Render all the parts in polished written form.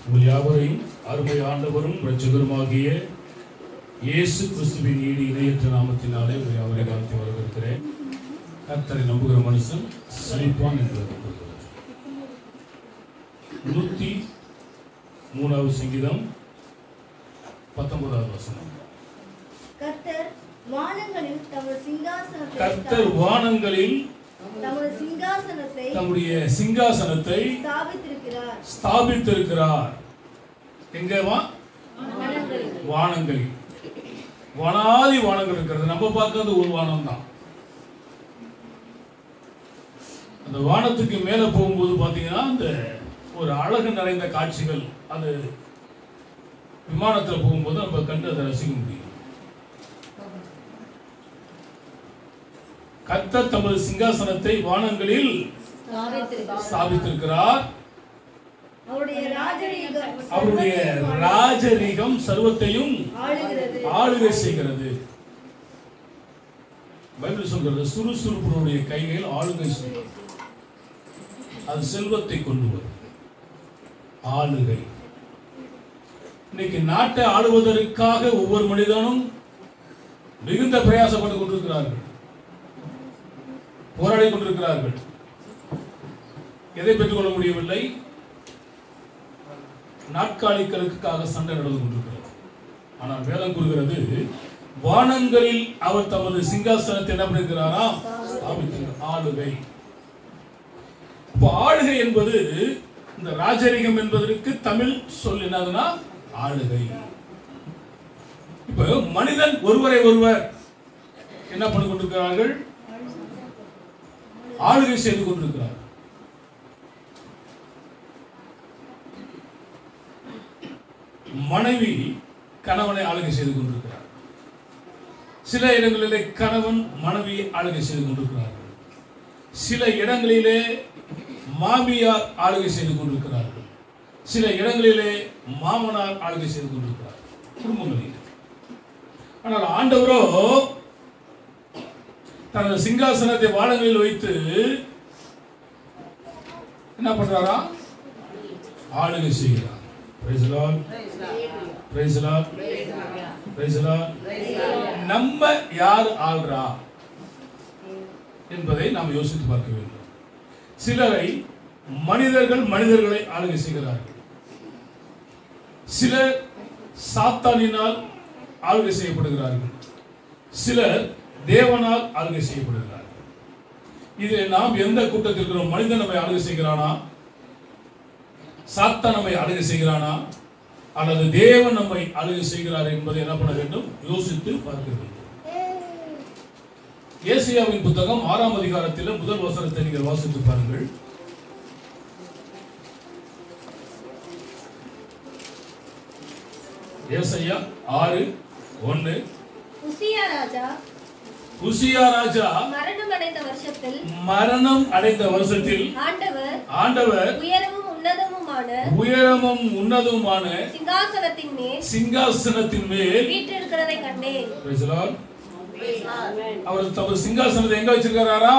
உங்கள் யாவரையும் அருமை ஆண்டவரும் இரட்சகருமாகிய இயேசு கிறிஸ்துவின் ஈடு இணையற்ற நாமத்தினாலே உங்கள் யாவரை வாழ்த்தி வரவேற்கிறேன். கர்த்தரை நம்புகிற மனுஷன் செழிப்பான் என்று 103வது சங்கீதம் 19வது வசனம். கர்த்தர் வானங்களில் தம்முடைய சிங்காசனத்தை ஸ்தாபித்திருக்கிறார். எங்கேவா? வானங்களில். வானாதி வானங்கள் இருக்கிறது. நம்ம பார்க்கறது ஒரு வானம் தான். அந்த வானத்துக்கு மேல போகும்போது பாத்தீங்கன்னா அந்த ஒரு அழகு நிறைந்த காட்சிகள் அது விமானத்தில் போகும்போது நம்ம கண்டு அதை ரசிக்க முடியும். கர்த்தர் தமது சிங்காசனத்தை வானங்களில் ஸ்தாபித்திருக்கிறார். அவருடைய ராஜரீகம் சர்வத்தையும் ஆளுகை செய்கிறது. பைபிள் சொல்கிறது சுறுசுறுப்புடைய கைகள் ஆளுகை செய்கிறது. அது செல்வத்தை கொண்டு வரும். ஆளுகை. இன்னைக்கு நாட்டை ஆளுவதற்காக ஒவ்வொரு மனிதனும் மிகுந்த பிரயாசப்பட்டுக் கொண்டிருக்கிறார்கள், போராடி கொண்டிருக்கிறார்கள். எதை பெற்றுக்கொள்ள முடியவில்லை? நாட்காலிகளுக்காக சண்டை நடந்து கொண்டிருக்கிறது. ஆனால் வேதம் கூறுகிறது வானங்களில் அவர் தமது சிங்காசனத்தை என்ன பண்ணிருக்கிறாரா? ஆளுகை. இப்போ ஆளுகை என்பது இந்த ராஜரீகம் என்பதற்கு தமிழ் சொல் என்னதுன்னா ஆளுகை. இப்ப மனிதன் ஒருவரை ஒருவர் என்ன பண்ணி கொண்டிருக்கிறார்கள்? ஆளுகை செய்து கொண்டிருக்கிறார். மனைவி கணவனை ஆளுகை செய்து கொண்டிருக்கிறார். சில இடங்களிலே கணவன் மனைவியை ஆளுகை செய்து கொண்டிருக்கிறார்கள். சில இடங்களிலே மாமியார் ஆளுகை செய்து கொண்டிருக்கிறார்கள். சில இடங்களிலே மாமனார் ஆளுகை செய்து கொண்டிருக்கிறார் குடும்பங்களில். ஆனால் ஆண்டவரோ தனது சிங்காசனத்தை வானங்களில் வைத்து என்ன பண்றாரா? ஆளுகை செய்கிறார். Praise the Lord. Praise the Lord. Praise the Lord. நம்ம யார் ஆள்றா என்பதை நாம் யோசித்து பார்க்க வேண்டும். சிலரை மனிதர்களை ஆளுகை செய்கிறார்கள். சிலர் சாத்தானினால் ஆளுகை செய்யப்படுகிறார்கள். சிலர் தேவனால் ஆளுகை செய்யப்படுகிறார்கள். இதில் நாம் எந்த கூட்டத்தில் இருக்கிறோம்? மனிதன் நம்மை ஆளுகை செய்கிறானா? சாத்தான் நம்மை ஆளுகை செய்கிறானா? அல்லது தேவன் நம்மை ஆளுகை செய்கிறார் என்பதை என்ன பண்ண வேண்டும்? யோசித்து பார்க்க வேண்டும். ஏசாயாவின் புத்தகம் 6ஆம் அதிகாரத்தில் முதல் வசனத்தை நீங்கள் வாசித்து பாருங்கள். ஏசாயா 6:1. உசியா ராஜா மரணம் அடைந்த வருஷத்தில் ஆண்டவர் உயரமும் உன்னதமுமான சிங்காசனத்தின் மேல் வீற்றிருக்கிறதை கண்டேன். அவர் தமது சிங்காசனத்தை எங்க வச்சிருக்கிறாரா?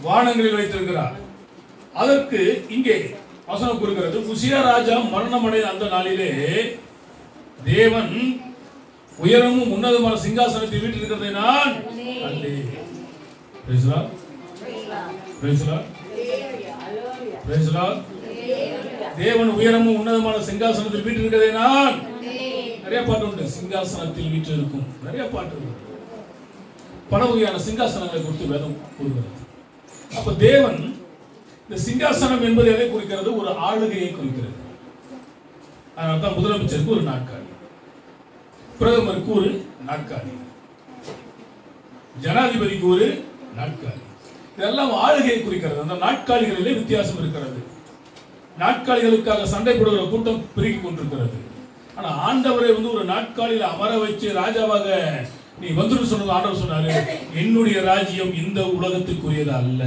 வானங்களில் வைத்திருக்கிறார். அதற்கு இங்கே வசனம் கூறுகிறது, உசியா ராஜா மரணம் அடைந்த அந்த நாளிலே தேவன் உயரமும் உன்னதமான சிங்காசனத்தை வீற்றிருக்கிறதை நான் கண்டேன். Praise the Lord. Praise the Lord. Praise the Lord. தேவன் உயரமும் உன்னதமான சிங்காசனத்தில் வீற்றிருக்கிறதை நான் நிறைய பாட்டு உண்டு. சிங்காசனத்தில் வீட்டு இருக்கும் நிறைய பாட்டு உண்டு. பல வகையான சிங்காசனங்களை குறித்து வேதம் கூறுகிறது. அப்ப தேவன் இந்த சிங்காசனம் என்பது எதை குறிக்கிறது? ஒரு ஆளுகையை குறிக்கிறது. அதனால்தான் முதலமைச்சருக்கு ஒரு நாற்காலி, பிரதமருக்கு ஒரு நாற்காலி, ஜனாதிபதிக்கு ஒரு நாற்காலி. இதெல்லாம் ஆளுகையை குறிக்கிறது. அந்த நாற்காலிகளிலே வித்தியாசம் இருக்கிறது. நாற்காலிகளுக்காக சண்டை போடுகிற கூட்டம் பெருகிக் கொண்டிருக்கிறது. ஆனா ஆண்டவரை ஒரு நாட்காலில் அமர வச்சு ராஜாவாக நீ வந்துட்டு சொன்னது ஆண்டவர் சொன்னாரு, என்னுடைய ராஜ்யம் இந்த உலகத்துக்குரியது அல்ல.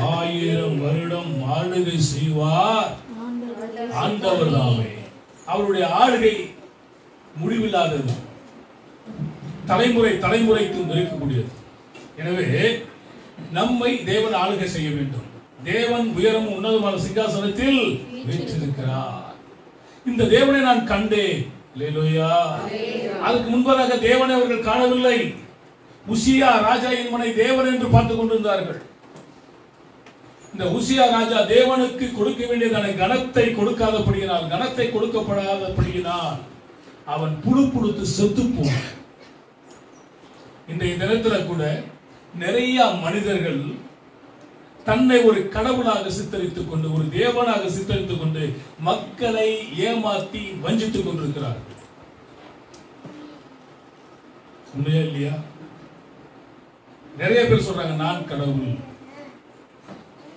1000 வருடம் ஆளுகை செய்வார் ஆண்டவர் தாமே. அவருடைய ஆளுகை முடிவில்லாதது, தலைமுறைக்கும் இருக்கக்கூடியது. எனவே நம்மை தேவன் ஆளுகை செய்ய வேண்டும். தேவன் உயரமும் உன்னதமான சிங்காசனத்தில் வீற்றிருக்கிறார். இந்த தேவனை நான் கண்டேன். அல்லேலூயா. அதுக்கு முன்பதாக தேவனை அவர்கள் காணவில்லை. உசியா ராஜா என்பவனை தேவன் என்று பார்த்துக் கொண்டிருந்தார்கள். இந்த உசியா ராஜா தேவனுக்கு கொடுக்க வேண்டியதான கனத்தை கொடுக்காதபடியினால், கனத்தை கொடுக்கப்படாதபடியினால் அவன் புழு புழுத்து செத்து போனான். இன்றைய தினத்தில் கூட நிறைய மனிதர்கள் தன்னை ஒரு கடவுளாக சித்தரித்துக் கொண்டு, ஒரு தேவனாக சித்தரித்துக் கொண்டு மக்களை ஏமாற்றி வஞ்சித்துக் கொண்டிருக்கிறார்கள். உண்மையா இல்லையா? நிறைய பேர் சொல்றாங்க, நான் கடவுள்,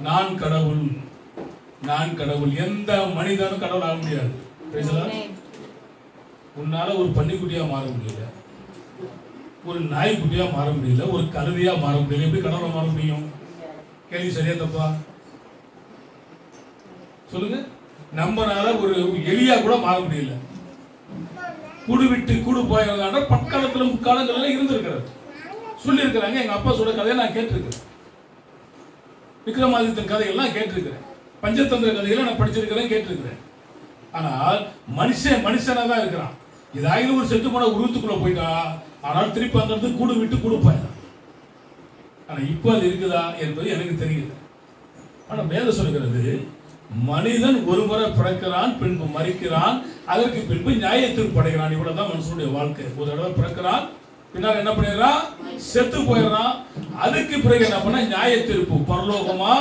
நான் கடவுள், நான் கடவுள். எந்த மனிதனும் கடவுள் ஆக முடியாது. பேசலாம். உன்னால ஒரு பன்னிக்குட்டியா மாற முடியல, ஒரு நாய்க்குட்டியா மாற முடியல, ஒரு கழுதையா மாற முடியல. எப்படி கடவுளா மாற முடியும்? கேள்வி சரியா தப்பா சொல்லுங்க. நம்மனால ஒரு எலியா கூட மாற முடியல. கூடு விட்டு கூடு போயதான பட்காலத்துல முக்காலங்கள்ல இருந்திருக்கிறது. சொல்லி இருக்கிறாங்க. எங்க அப்பா சொல்ற கதையை நான் கேட்டிருக்கிறேன். விக்ரமாதித்தன் கதையெல்லாம் கேட்டிருக்கிறேன். பஞ்சதந்திர கதைகளை நான் படிச்சிருக்கிறேன், கேட்டிருக்கிறேன். ஆனால் மனுஷன் மனுஷனா தான் இருக்கிறான். இதாயிரம் ஒரு செத்து போன உருவத்துக்குள்ள போயிட்டா, ஆனால் திருப்பி அங்கிருந்து கூடு விட்டு கூடு போயிடான். ஆனா இப்ப அது இருக்குதா என்பது எனக்கு தெரியுது. ஆனா வேதம் சொல்கிறது, மனிதன் ஒரு முறை பிறக்கிறான், பின்பு மரிக்கிறான், அதற்கு பின்பு நியாயத்தீர்ப்பு அடைகிறான். இவ்வளவுதான் மனுஷனுடைய வாழ்க்கை. ஒரு தடவை பிறக்கிறான், பின்னால் என்ன பண்ணிடுறான்? செத்து போயிடுறான். அதுக்கு பிறகு என்ன பண்ண? நியாயத்தீர்ப்பு, பரலோகமா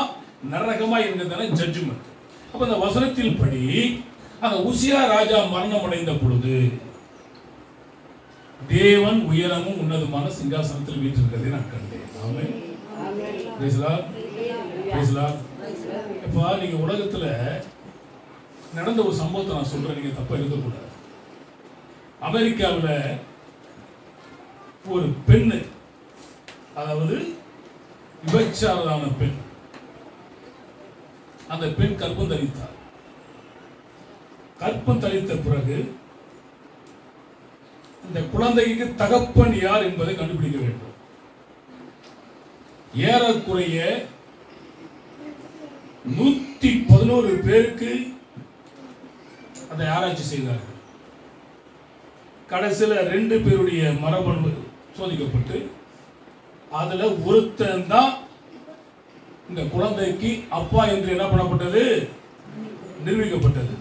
நரகமா இருக்கிறதான ஜட்ஜ்மெண்ட். அப்ப இந்த வசனத்தில் படி அந்த உசியா ராஜா மரணம் அடைந்த பொழுது தேவன் உயரமும் உன்னதமான சிங்காசனத்தில் வீற்றிருக்கிறதை நான் கண்டேன். Amen. Praise the Lord. Praise the Lord. இப்ப நீங்க உலகத்துல நடந்த ஒரு சம்பவத்தை நான் சொல்றேன், நீங்க தப்பா எழுதக்கூடாது. அமெரிக்காவில் ஒரு பெண், அதாவது விபச்சாரமான பெண், அந்த பெண் கர்ப்பம் தரித்தார். கர்ப்பம் தரித்த பிறகு இந்த குழந்தைக்கு தகப்பன் யார் என்பதை கண்டுபிடிக்க வேண்டும். ஏறக்குறைய 111 பேருக்கு அதை ஆராய்ச்சி செய்தார்கள். கடைசியில் 2 பேருடைய மரபணு சோதிக்கப்பட்டு அதுல ஒருத்தன் தான் இந்த குழந்தைக்கு அப்பா என்று என்ன பண்ணப்பட்டது? நிரூபிக்கப்பட்டது.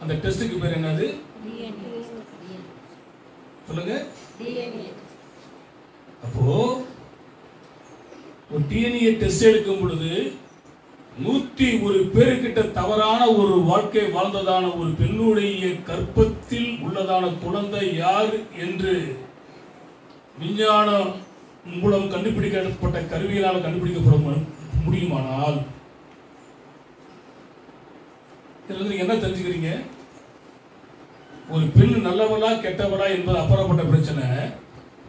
அந்த டெஸ்டுக்கு பேர் என்னது? சொல்லுங்க. அப்போ ஒரு டிஎன்ஏ டெஸ்ட் எடுக்கும் பொழுது 101 பேருக்கிட்ட தவறான ஒரு வாழ்க்கை வாழ்ந்ததான ஒரு பெண்ணுடைய கர்ப்பத்தில் உள்ளதான குழந்தை யார் என்று விஞ்ஞானம் மூலம் கண்டுபிடிக்கப்பட்ட கருவியினால் கண்டுபிடிக்கப்பட முடியுமானால் இதுல என்ன தெரிஞ்சுக்கிறீங்க? ஒரு பெண் நல்லவளா கெட்டவளா என்பது அப்புறப்பட்ட பிரச்சனை.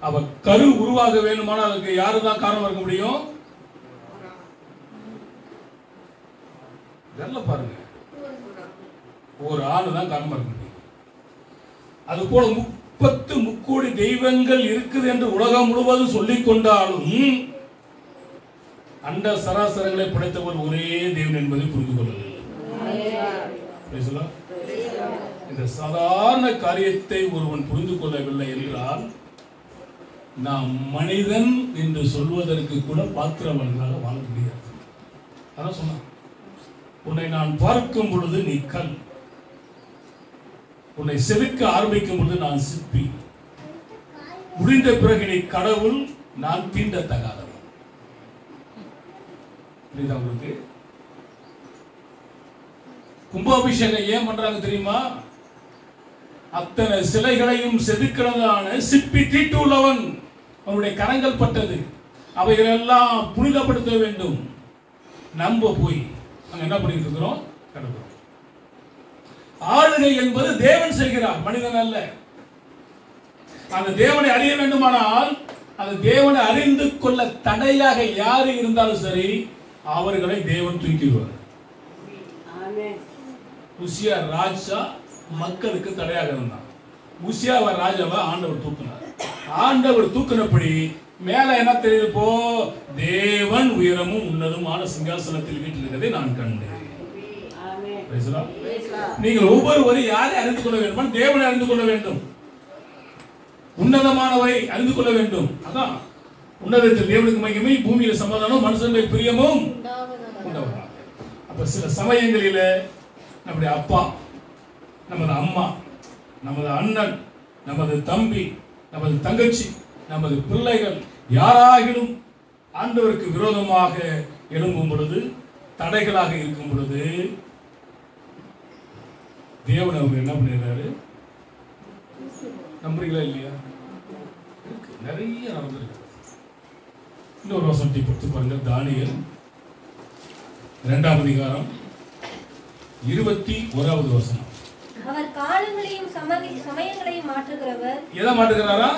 அவ கரு உருவாக வேணுமானா அதுக்கு யாரு தான் காரணம் இருக்க முடியும்? பாருங்க, ஒரு ஆணு தான் காரணம் இருக்க முடியும். அது போல 30 முக்கோடி தெய்வங்கள் இருக்குது என்று உலகம் முழுவதும் சொல்லிக் கொண்டாலும் அண்ட சராசரங்களை படைத்தவர் ஒரே தேவன் என்பதை புரிந்து கொள்ளவில்லை. இந்த சாதாரண காரியத்தை ஒருவன் புரிந்து கொள்ளவில்லை என்றால் நாம் மனிதன் என்று சொல்வதற்கு கூட பாத்திரவர்களாக வாழ முடியாது. அதான் சொன்னான், உன்னை நான் பார்க்கும் பொழுது நீ கல், உன்னை செதுக்க ஆரம்பிக்கும் பொழுது நான் சிற்பி, முடிந்த பிறகு நீ கடவுள், நான் தீண்டத்தகாதவன். புரியுதா உங்களுக்கு? கும்பாபிஷேகம் ஏன் பண்றாங்க தெரியுமா? அத்தனை சிலைகளையும் செதுக்கிறதான சிற்பி தீட்டு உள்ளவன், அவனுடைய கரங்கள் பட்டது, அவைகளெல்லாம் புனிதப்படுத்த வேண்டும். நம்ப போய் அங்க என்ன பண்ணிட்டு இருக்கிறோம்? கடவுள். ஆளுகை என்பது தேவன் செய்கிறார், மனிதன் அல்ல. அந்த தேவனை அறிய வேண்டுமானால் அந்த தேவனை அறிந்து கொள்ள தடையாக யாரு இருந்தாலும் சரி, அவர்களை தேவன் தூக்கிடுவார். உசியா ராஜா மக்களுக்கு தடையாக இருந்தான். உசியாவை ராஜாவை ஆண்டவர் தூக்கினார். ஆண்டவர் தூக்கினபடி மேல என்ன தெரியுது? இப்போ தேவன் உயரமும் உன்னதமான சிங்காசனத்தில் வீட்டில் நான் கண்டேன். நீங்கள் ஒவ்வொருவரும் யாரை அறிந்து கொள்ள வேண்டும்? தேவனை அறிந்து கொள்ள வேண்டும். உன்னதமானவரை அறிந்து கொள்ள வேண்டும். அதான் உன்னதத்தில் தேவனுக்கு மகிமை, பூமியில் சமாதானம், மனுஷனுடைய பிரியமும் உண்டாவதாக. அப்ப சில சமயங்களில நம்முடைய அப்பா, நமது அம்மா, நமது அண்ணன், நமது தம்பி, நமது தங்கச்சி, நமது பிள்ளைகள் யாராகிலும் ஆண்டவருக்கு விரோதமாக எழும்பும் பொழுது, தடைகளாக இருக்கும் பொழுது, தேவன் அவர் என்ன பண்ணிடுறாரு? நம்புறீங்களா இல்லையா? நிறைய நடந்திருக்கு. இன்னொரு வசனத்தை பொறுத்து பாருங்க. தானியேல் 2ஆம் அதிகாரம் 21வது வசனம். அவர் காலங்களையும் சமயங்களையும் மாற்றுகிறவர். எதை மாற்றுகிறாரா?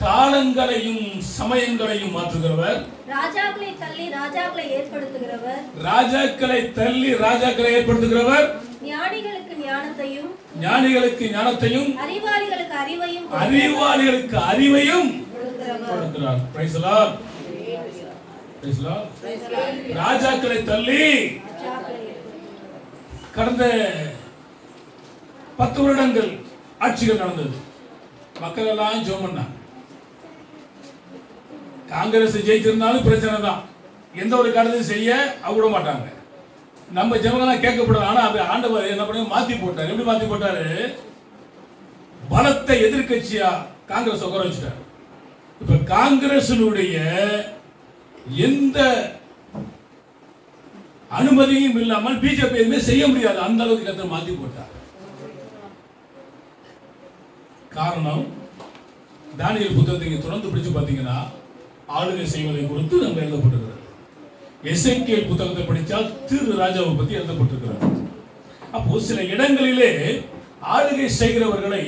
காலங்களையும் சமயங்களையும் மாற்றுகிறவர். ராஜாக்களை தள்ளி ராஜாக்களை ஏற்படுத்துகிறவர். ராஜாக்களை தள்ளி ராஜாக்களை ஏற்படுத்துகிறவர். ஞானிகளுக்கு ஞானத்தையும் ஞானத்தையும் அறிவாளிகளுக்கு அறிவையும் கொடுக்கிறார். Price the Lord. Praise the Lord. ராஜாக்களை தள்ளி கடந்த 10 வருடங்கள் ஆட்சிகள் நடந்தது. மக்கள் எல்லாம் ஜெபம் பண்ணாங்க. காங்கிரஸ் ஜெயிச்சிருந்தாலும் பிரச்சனை தான். எந்த ஒரு காரியத்தையும் செய்ய விட மாட்டாங்க. நம்ம ஜனங்களாம் கேட்கப்படுறது. ஆனா அது ஆண்டவர் என்ன பண்ணி மாத்தி போட்டார். எப்படி மாத்தி போட்டாரு? பலத்த எதிர்கட்சியா காங்கிரஸ் உட்கார வச்சுட்டார். இப்ப காங்கிரசினுடைய எந்த அனுமதியும் இல்லாமல் பிஜேபி எதுவுமே செய்ய முடியாது. அந்த அளவுக்கு கத்தர் மாத்தி போட்டார். காரணம், தானியேல் புத்தகத்தை தொடர்ந்து பிடிச்சு பார்த்தீங்கன்னா ஆளுகை செய்வதை குறித்து நம்ம எழுதப்பட்டிருக்கிறது. எசேக்கியேல் புத்தகத்தை படித்தால் திரு ராஜாவை பற்றி எழுதப்பட்டிருக்கிறது. அப்போ சில இடங்களிலே ஆளுகை செய்கிறவர்களை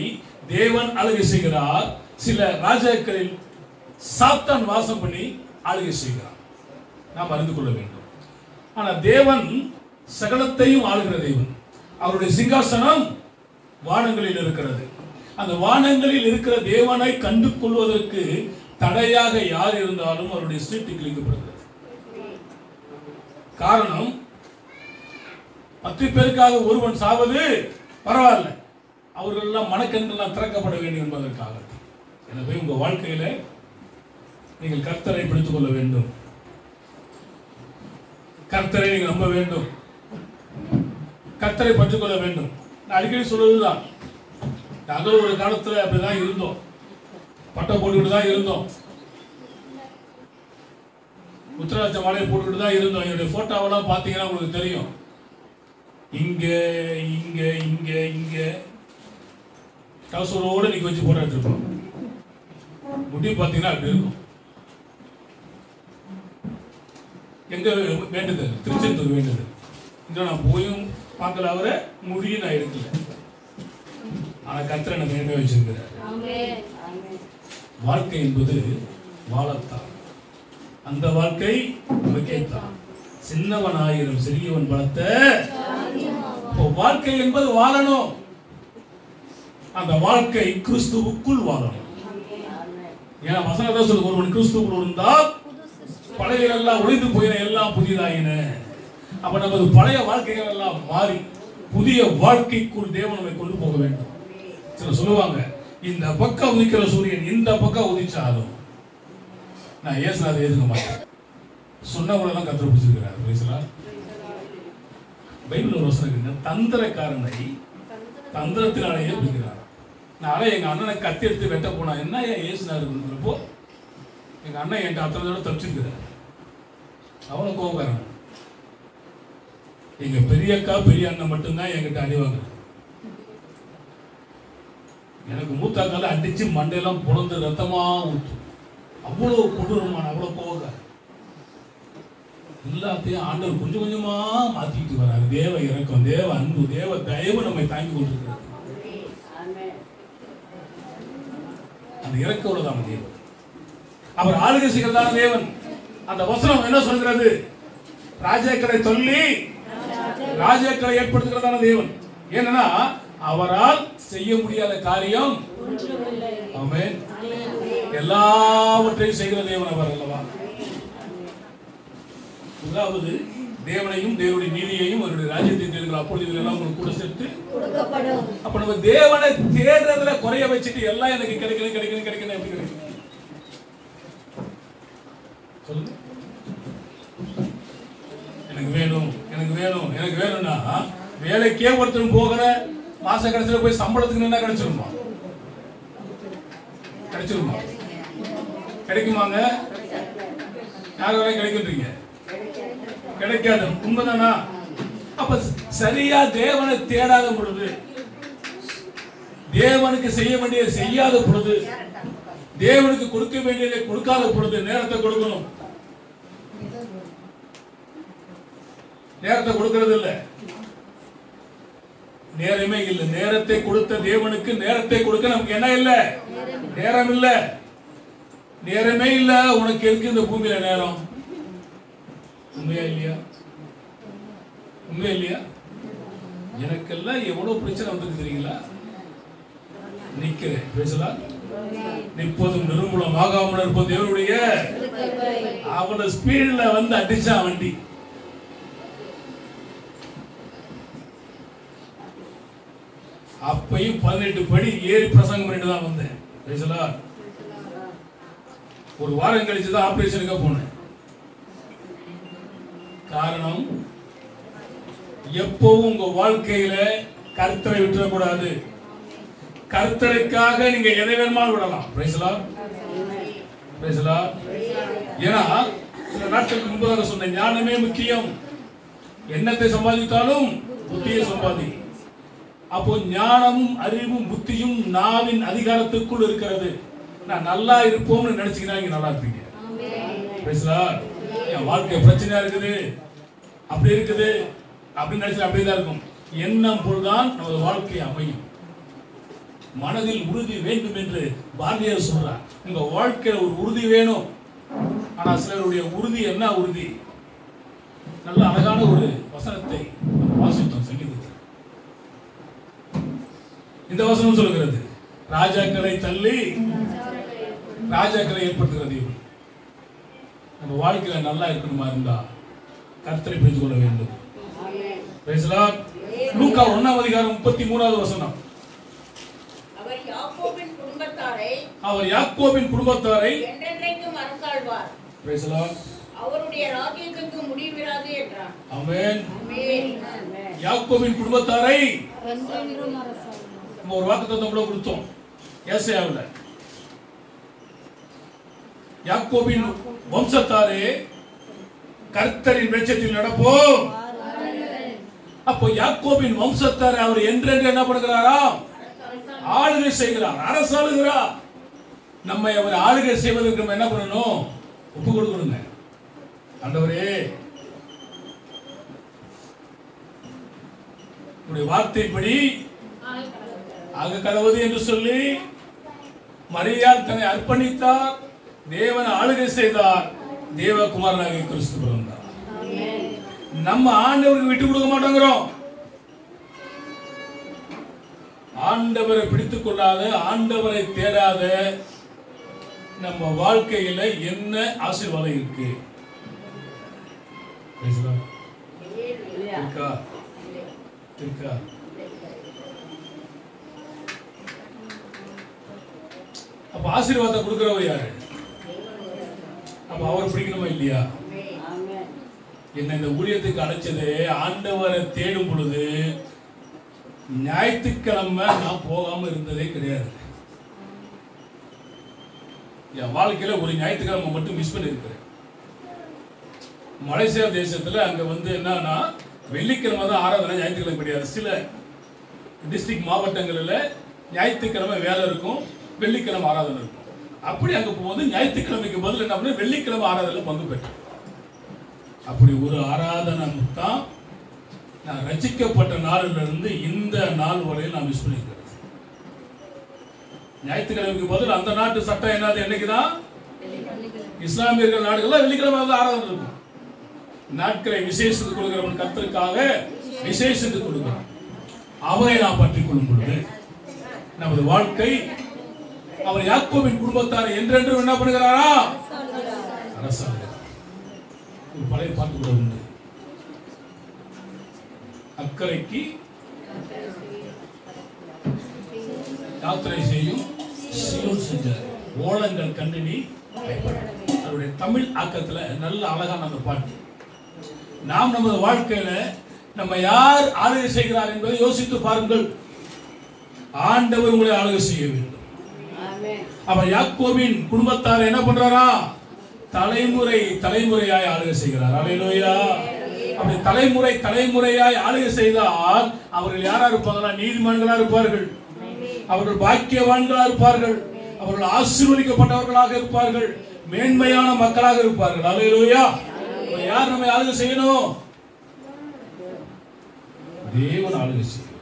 தேவன் ஆளுகை செய்கிறார். சில ராஜாக்களில் சாத்தான் வாசம் பண்ணி ஆளுகை செய்கிறார். நாம் அறிந்து கொள்ள வேண்டும். ஆனா தேவன் சகலத்தையும் ஆளுகிற தேவன். அவருடைய சிங்காசனம் வானங்களில் இருக்கிறது. அந்த வானங்களில் இருக்கிற தேவனை கண்டு கொள்வதற்கு தடையாக யார் இருந்தாலும் அவருடைய சீட்டு கிழிக்கப்படுகிறது. காரணம், 10 பேருக்காக ஒருவன் சாவது பரவாயில்ல, அவர்கள் எல்லாம் மனக்கண்கள் திறக்கப்பட வேண்டும் என்பதற்காக. எனவே உங்க வாழ்க்கையில நீங்கள் கர்த்தரை பிடித்துக் கொள்ள வேண்டும். கர்த்தரை நீங்கள் நம்ப வேண்டும். கர்த்தரை பற்றிக் கொள்ள வேண்டும். நான் அடிக்கடி சொல்வதுதான், நாங்கள் ஒரு காலத்தில் அப்படிதான் இருந்தோம். பட்டம் போட்டுக்கிட்டு தான் இருந்தோம். உத்தராட்ச மாலையை போட்டுக்கிட்டு தான் இருந்தோம். என்னுடைய போட்டோவெல்லாம் பார்த்தீங்கன்னா உங்களுக்கு தெரியும். இங்க இங்க இங்க இங்க டவுசரோடு நீங்க வச்சு போட்டோ எடுத்துருப்போம். முடி பார்த்தீங்கன்னா அப்படி இருக்கும். எங்க வேண்டுதல்? திருச்செந்தூர் வேண்டுதல். இங்க நான் போயும் பார்க்கல, அவரை முடியும் நான் எடுக்கல. ஆனா கர்த்தரை நம்ம என்ன வச்சிருக்கிறார். வாழ்க்கை என்பது வாழத்தான். அந்த வாழ்க்கை நமக்கேத்தான். சின்னவன் ஆயிரம் சிறியவன் பலத்த. வாழ்க்கை என்பது வாழணும். அந்த வாழ்க்கை கிறிஸ்துவுக்குள் வாழணும். ஏன்னா வசனத்தை சொல்ல, ஒருவன் கிறிஸ்துவுக்குள் இருந்தால் பழைய எல்லாம் ஒளிந்து போயின, எல்லாம் புதிதாயின. அப்ப நமது பழைய வாழ்க்கைகள் எல்லாம் மாறி புதிய வாழ்க்கைக்குள் தேவன் நம்மை கொண்டு போக வேண்டும். சில சொல்லுவாங்க, இந்த பக்கம் உதிக்கிற சூரியன் இந்த பக்கம் உதிச்சாலும் நான் ஏசுனாதை ஏதுக்க மாட்டேன். சொன்னவங்களெல்லாம் கத்தர் பிடிச்சிருக்கிறார். பேசலாம். பைபிள் ஒரு வசனம் இருக்கு, தந்திரக்காரனை தந்திரத்தினாலேயே பிடிக்கிறார். நாளை எங்க அண்ணனை கத்தி எடுத்து வெட்ட போனா என்ன ஏசுனாருப்போ எங்க அண்ணன் என்கிட்ட அத்தனை தடவை தப்பிச்சிருக்கிறார். அவ்வளவு கோபக்காரன். எங்க பெரியக்கா பெரிய அண்ணன் மட்டும்தான் என்கிட்ட அடிவாங்க. எனக்கு மூத்தாக்கால அடிச்சு மண்டையெல்லாம் புலந்து ரத்தமா ஊற்றும். அவ்வளவு கொடூரமான, அவ்வளவு கோபக்காரன். எல்லாத்தையும் ஆண்டவர் கொஞ்சம் கொஞ்சமா மாத்திக்கிட்டு வர்றாரு. தேவ இரக்கம், தேவ அன்பு, தேவ தயவு நம்மை தாங்கி கொண்டிருக்கிறது. அந்த இறக்க உள்ளதான தேவன். அவர் ஆளுகை செய்கிறதான தேவன். அந்த வசனம் என்ன சொல்கிறது? ராஜாக்களை சொல்லி ராஜாக்களை ஏற்படுத்துகிறதான தேவன். ஏன்னா அவரால் செய்ய முடியாத காரியம் ஆமென். எல்லாவற்றையும் செய்கிற தேவன் அவர் அல்லவா. முதலாவது தேவனையும் தேவனுடைய நீதியையும் அவருடைய ராஜ்யத்தையும் தேடுகிற அப்பொழுது இதெல்லாம் உங்களுக்கு கூட சேர்த்து கொடுக்கப்படும். அப்ப நம்ம தேவனை தேடுறதுல குறைய வச்சுட்டு எல்லாம் எனக்கு கிடைக்கணும் கிடைக்கணும் கிடைக்கணும் எப்படி கிடைக்கும் சொல்லுங்க. எனக்கு வேணும் எனக்கு வேணும் எனக்கு வேணும்னா வேலைக்கே ஒருத்தரும் போகிற மாச கடைசியில போய் சம்பளத்துக்கு என்ன கிடைச்சிருமா? கிடைச்சிருமா? கிடைக்குமாங்க? யார் வரை கிடைக்கின்றீங்க? கிடைக்காது. உண்மைதானா? அப்ப சரியா தேவனை தேடாத பொழுது, தேவனுக்கு செய்ய வேண்டியதை செய்யாத பொழுது, தேவனுக்கு கொடுக்க வேண்டியதை கொடுக்காத பொழுது நேரத்தை கொடுக்கணும். நேரத்தை கொடுக்கிறது இல்ல, நேரமே இல்லை. நேரத்தை கொடுத்த தேவனுக்கு நேரத்தை கொடுக்க நமக்கு என்ன இல்ல? நேரம் இல்ல, நேரமே இல்ல. உனக்கு எதுக்கு இந்த பூமியில நேரம்? உண்மையா இல்லையா? உண்மையா இல்லையா? எனக்கெல்லாம் எவ்வளவு பிரச்சனை வந்து தெரியுங்களா? நிக்கிறேன் பேசலாம் இப்போதும் நிர்மூலம் ஆகாமல் இருப்பது தேவனுடைய அவன ஸ்பீட்ல வந்து அடிச்சான் வண்டி. அப்பையும் 18 படி ஏறி பிரசங்கம் பண்ணிட்டு தான் வந்தேன். பேசலாம் ஒரு வாரம் கழிச்சு தான் ஆபரேஷனுக்கு போனேன். காரணம், எப்பவும் உங்க வாழ்க்கையில கர்த்தரை விட்டுறக்கூடாது. கர்த்தருக்காக நீங்க எதை வேணுமாலும் விடலாம். ஏன்னா சில நாட்களுக்கு முன்பதாக சொன்ன ஞானமே முக்கியம். எண்ணத்தை சம்பாதித்தாலும் புத்தியை சம்பாதி. அப்போ ஞானமும் அறிவும் புத்தியும் நாவின் அதிகாரத்துக்குள் இருக்கிறது. நான் நல்லா இருப்போம்னு நினைச்சீங்கன்னா நீங்க நல்லா இருப்பீங்க. என் வாழ்க்கை பிரச்சனையா இருக்குது, அப்படி இருக்குது அப்படின்னு நினைச்சு அப்படிதான் இருக்கும். எண்ணம் போல்தான் நமது வாழ்க்கை அமையும். மனதில் உறுதி வேண்டும் என்று பாரதியார் சொல்றார். உங்க வாழ்க்கையில ஒரு உறுதி வேணும். ஆனா சிலருடைய உறுதி என்ன உறுதி? நல்ல அழகான ஒரு வசனத்தை வாசித்தோம் சங்கீதத்தில். இந்த வசனம் சொல்லுகிறது, ராஜாக்களை தள்ளி ராஜாக்களை ஏற்படுத்துகிறது. நம்ம வாழ்க்கையில நல்லா இருக்கணுமா இருந்தா கர்த்தரை புரிந்து கொள்ள வேண்டும். லூக்கா 1ஆம் அதிகாரம் 33வது வசனம். அவர் யாக்கோபின் குடும்பத்தாரை என்றென்றைக்கும் அரசாழ்வார். அவருடைய ராஜ்யத்துக்கு முடிவிராது என்றார். ஆமென். யாக்கோபின் குடும்பத்தாரை நம்ம ஒரு வாக்குத்தத்தம் கூட கொடுத்தோம் ஏசாயாவுல. யாக்கோபின் வம்சத்தாரே கர்த்தரின் வெளிச்சத்தில் நடப்போம். அப்போ யாக்கோபின் வம்சத்தாரே அவர் என்றென்று என்ன பண்ணுகிறாரா? ஆளுகை செய்கிறார், அரசாளுகிறார். நம்மை அவர் ஆளுகை செய்வதற்கு நம்ம என்ன பண்ணணும்? ஒப்பு கொடுக்கணுங்க. ஆண்டவரே உடைய வார்த்தைப்படி ஆக கடவுது என்று சொல்லி மரியாள் தன்னை அர்ப்பணித்தார். தேவன் ஆளுகை செய்தார். தேவகுமாரனாக கிறிஸ்து பிறந்தார். நம்ம ஆண்டவருக்கு விட்டு கொடுக்க மாட்டோங்கிறோம். ஆண்டவரை பிடித்துக் கொள்ளாத, ஆண்டவரை தேடாத நம்ம வாழ்க்கையில என்ன ஆசீர்வாதம் இருக்கு? இருக்கா? இருக்கா? அப்ப ஆசீர்வாதம் கொடுக்கிறவர் யாரு? அப்ப அவரை பிடிக்கணுமா இல்லையா? என்ன இந்த ஊழியத்துக்கு அழைச்சது ஆண்டவரை தேடும் பொழுது ஞாயிற்றுக்கிழமை நான் போகாம இருந்ததே கிடையாது. என் வாழ்க்கையில ஒரு ஞாயிற்றுக்கிழமை மட்டும் மிஸ் பண்ணி இருக்கிறேன். மலேசியா தேசத்துல அங்க வந்து என்னன்னா வெள்ளிக்கிழமை தான் ஆராதனை, ஞாயிற்றுக்கிழமை கிடையாது. சில டிஸ்ட்ரிக்ட் மாவட்டங்களில் ஞாயிற்றுக்கிழமை வேலை இருக்கும், வெள்ளிக்கிழமை ஆராதனை இருக்கும். அப்படி அங்க போகும்போது ஞாயிற்றுக்கிழமைக்கு பதில் என்ன பண்ண வெள்ளிக்கிழமை ஆராதனை பங்கு பெற்றேன். அப்படி ஒரு ஆராதனை தான் நான் ரசிக்கப்பட்ட நாளில் இருந்து இந்த நாள் வரையில் நான் மிஸ் பண்ணிக்கிறேன். ஞாயிற்றுக்கிழமைக்கு பதில் அந்த நாட்டு சட்டம் என்னது? என்னைக்குதான் இஸ்லாமியர்கள் நாடுகள்ல வெள்ளிக்கிழமை வந்து ஆராதனை இருக்கும். நாட்களை விசேஷத்துக்கு கொடுக்கிறவன் கர்த்தருக்காக விசேஷத்துக்கு கொடுக்கிறான். அவரை நாம் பற்றிக் கொள்ளும் பொழுது நமது வாழ்க்கை அவர் யாக்கோபின் குடும்பத்தார் என்றென்றும் என்ன பண்ணுகிறாரா? அரசாளுகிறார். ஒரு பழைய பாட்டு கூட உண்டு. அக்கறைக்கு யாத்திரை செய்யும் சீயோன் செஞ்சார், ஓலங்கள் கண்டினி அவருடைய தமிழ் ஆக்கத்துல நல்ல அழகான அந்த பாட்டு. நாம் நமது வாழ்க்கையில நம்ம யார் ஆளுகை செய்கிறார் என்பதை யோசித்து பாருங்கள். ஆண்டவர் உங்களை ஆளுகை செய்ய வேண்டும். அவர் யாக்கோபின் குடும்பத்தார் என்ன பண்றாரா? தலைமுறை தலைமுறையாய் ஆளுகை செய்கிறார். அல்லேலூயா. அப்படி தலைமுறை தலைமுறையாய் ஆளுகை செய்தால் அவர்கள் யாரா இருப்பாங்களா? நீதிமான்களா இருப்பார்கள். அவர்கள் பாக்கியவான்களா இருப்பார்கள். அவர்கள் ஆசீர்வதிக்கப்பட்டவர்களாக இருப்பார்கள். மேன்மையான மக்களாக இருப்பார்கள். அல்லேலூயா. யார் நம்மை ஆளுகை செய்யணும்? தேவன் ஆளுகை செய்யும்.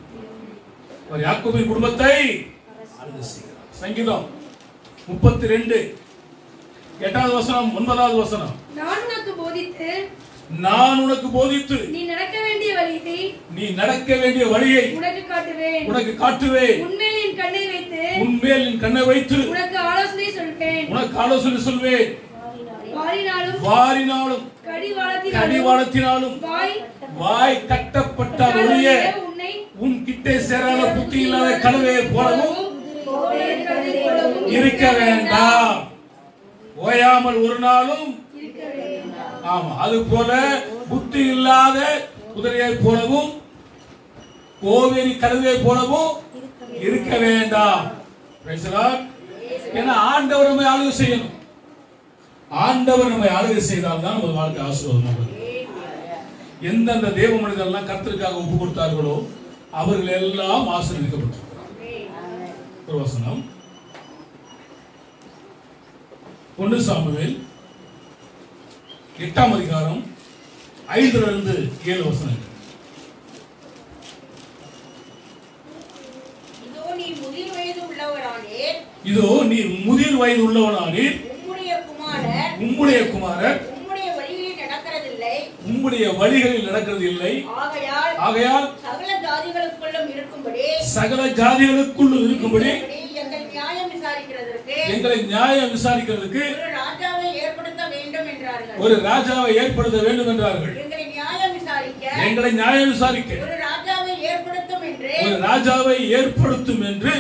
அவர் யாக்கோபின் குடும்பத்தை ஆளுகை செய்கிறார். சங்கீதம் 32 8வது வசனம் 9வது வசனம். நான் உனக்கு போதித்து நீ நடக்க வேண்டிய வழியை உனக்கு காட்டுவேன். உன்மேல் என் கண்ணை வைத்து உனக்கு ஆலோசனை சொல்வேன். வாரினாலும் கடிவாளத்தினாலும் வாய் கட்டப்பட்டால் ஒழிய உன் கிட்டே சேராத புத்தி இல்லாத கழுதையை போலவும் இருக்க வேண்டாம். ஓயாமல் ஒரு நாளும். ஆமா, அது போல புத்தி இல்லாத குதிரையை போலவும் கோவேரி கழுதையை போலவும் இருக்க வேண்டாம். ஏன்னா ஆண்டவர் நம்மை ஆளுகை செய்யணும். ஆண்டவர் நம்மை ஆளுகை செய்தால் தான் நம்ம வாழ்க்கை ஆசீர்வாதம். எந்தெந்த தேவ மனிதர்கள் கர்த்தருக்காக ஒப்பு கொடுத்தார்களோ அவர்கள் எல்லாம் ஆசீர்வதிக்கப்பட்டிருக்கிறார்கள். ஒரு வசனம் 1 சாமுவேல் 8ஆம் அதிகாரம் 5 7 வசனங்கள். இதோ நீ முதிர் வயது உள்ளவனானீர். உம்முடைய குமாரர் உம்முடைய வழிகளில் நடக்கிறதில்லை. ஆகையால் சகல ஜாதிகளுக்குள்ளும் இருக்கும்படி எங்களை நியாயம் விசாரிக்கிறதுக்கு ஒரு ராஜாவை ஏற்படுத்த வேண்டும் என்றார்கள். எங்களை நியாயம் விசாரிக்க ஒரு ராஜாவை ஏற்படுத்தும் என்று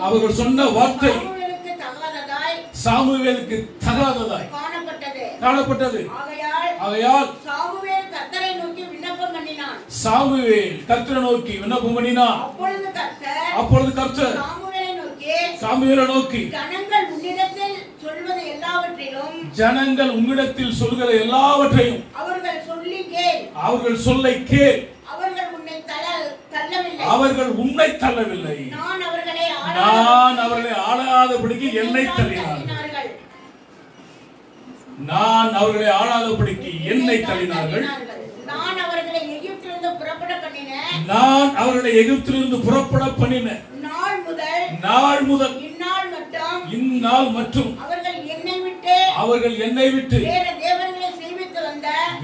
அவர்கள் சொன்ன வார்த்தை சாமுவேலுக்கு தகாததாய் காணப்பட்டது. ஆகையால் சாமுவேல் கர்த்தரை நோக்கி விண்ணப்பம் பண்ணினான். அப்பொழுது கர்த்தர் சாமுவேலை நோக்கி ஜனங்கள் உன்னிடத்தில் சொல்கிற எல்லாவற்றையும் அவர்கள் சொல்லை கேள். அவர்கள் உன்னை தள்ளவில்லை. நான் அவர்களை ஆளாதபடிக்கு என்னை தள்ளினார்கள். நான் அவர்களை ஆளாதபடிக்கு என்னை தள்ளினார்கள். நான் அவர்களை எகிப்திலிருந்து புறப்பட பண்ணின நாள் முதல் இந்நாள் மற்றும் அவர்கள் என்னை விட்டு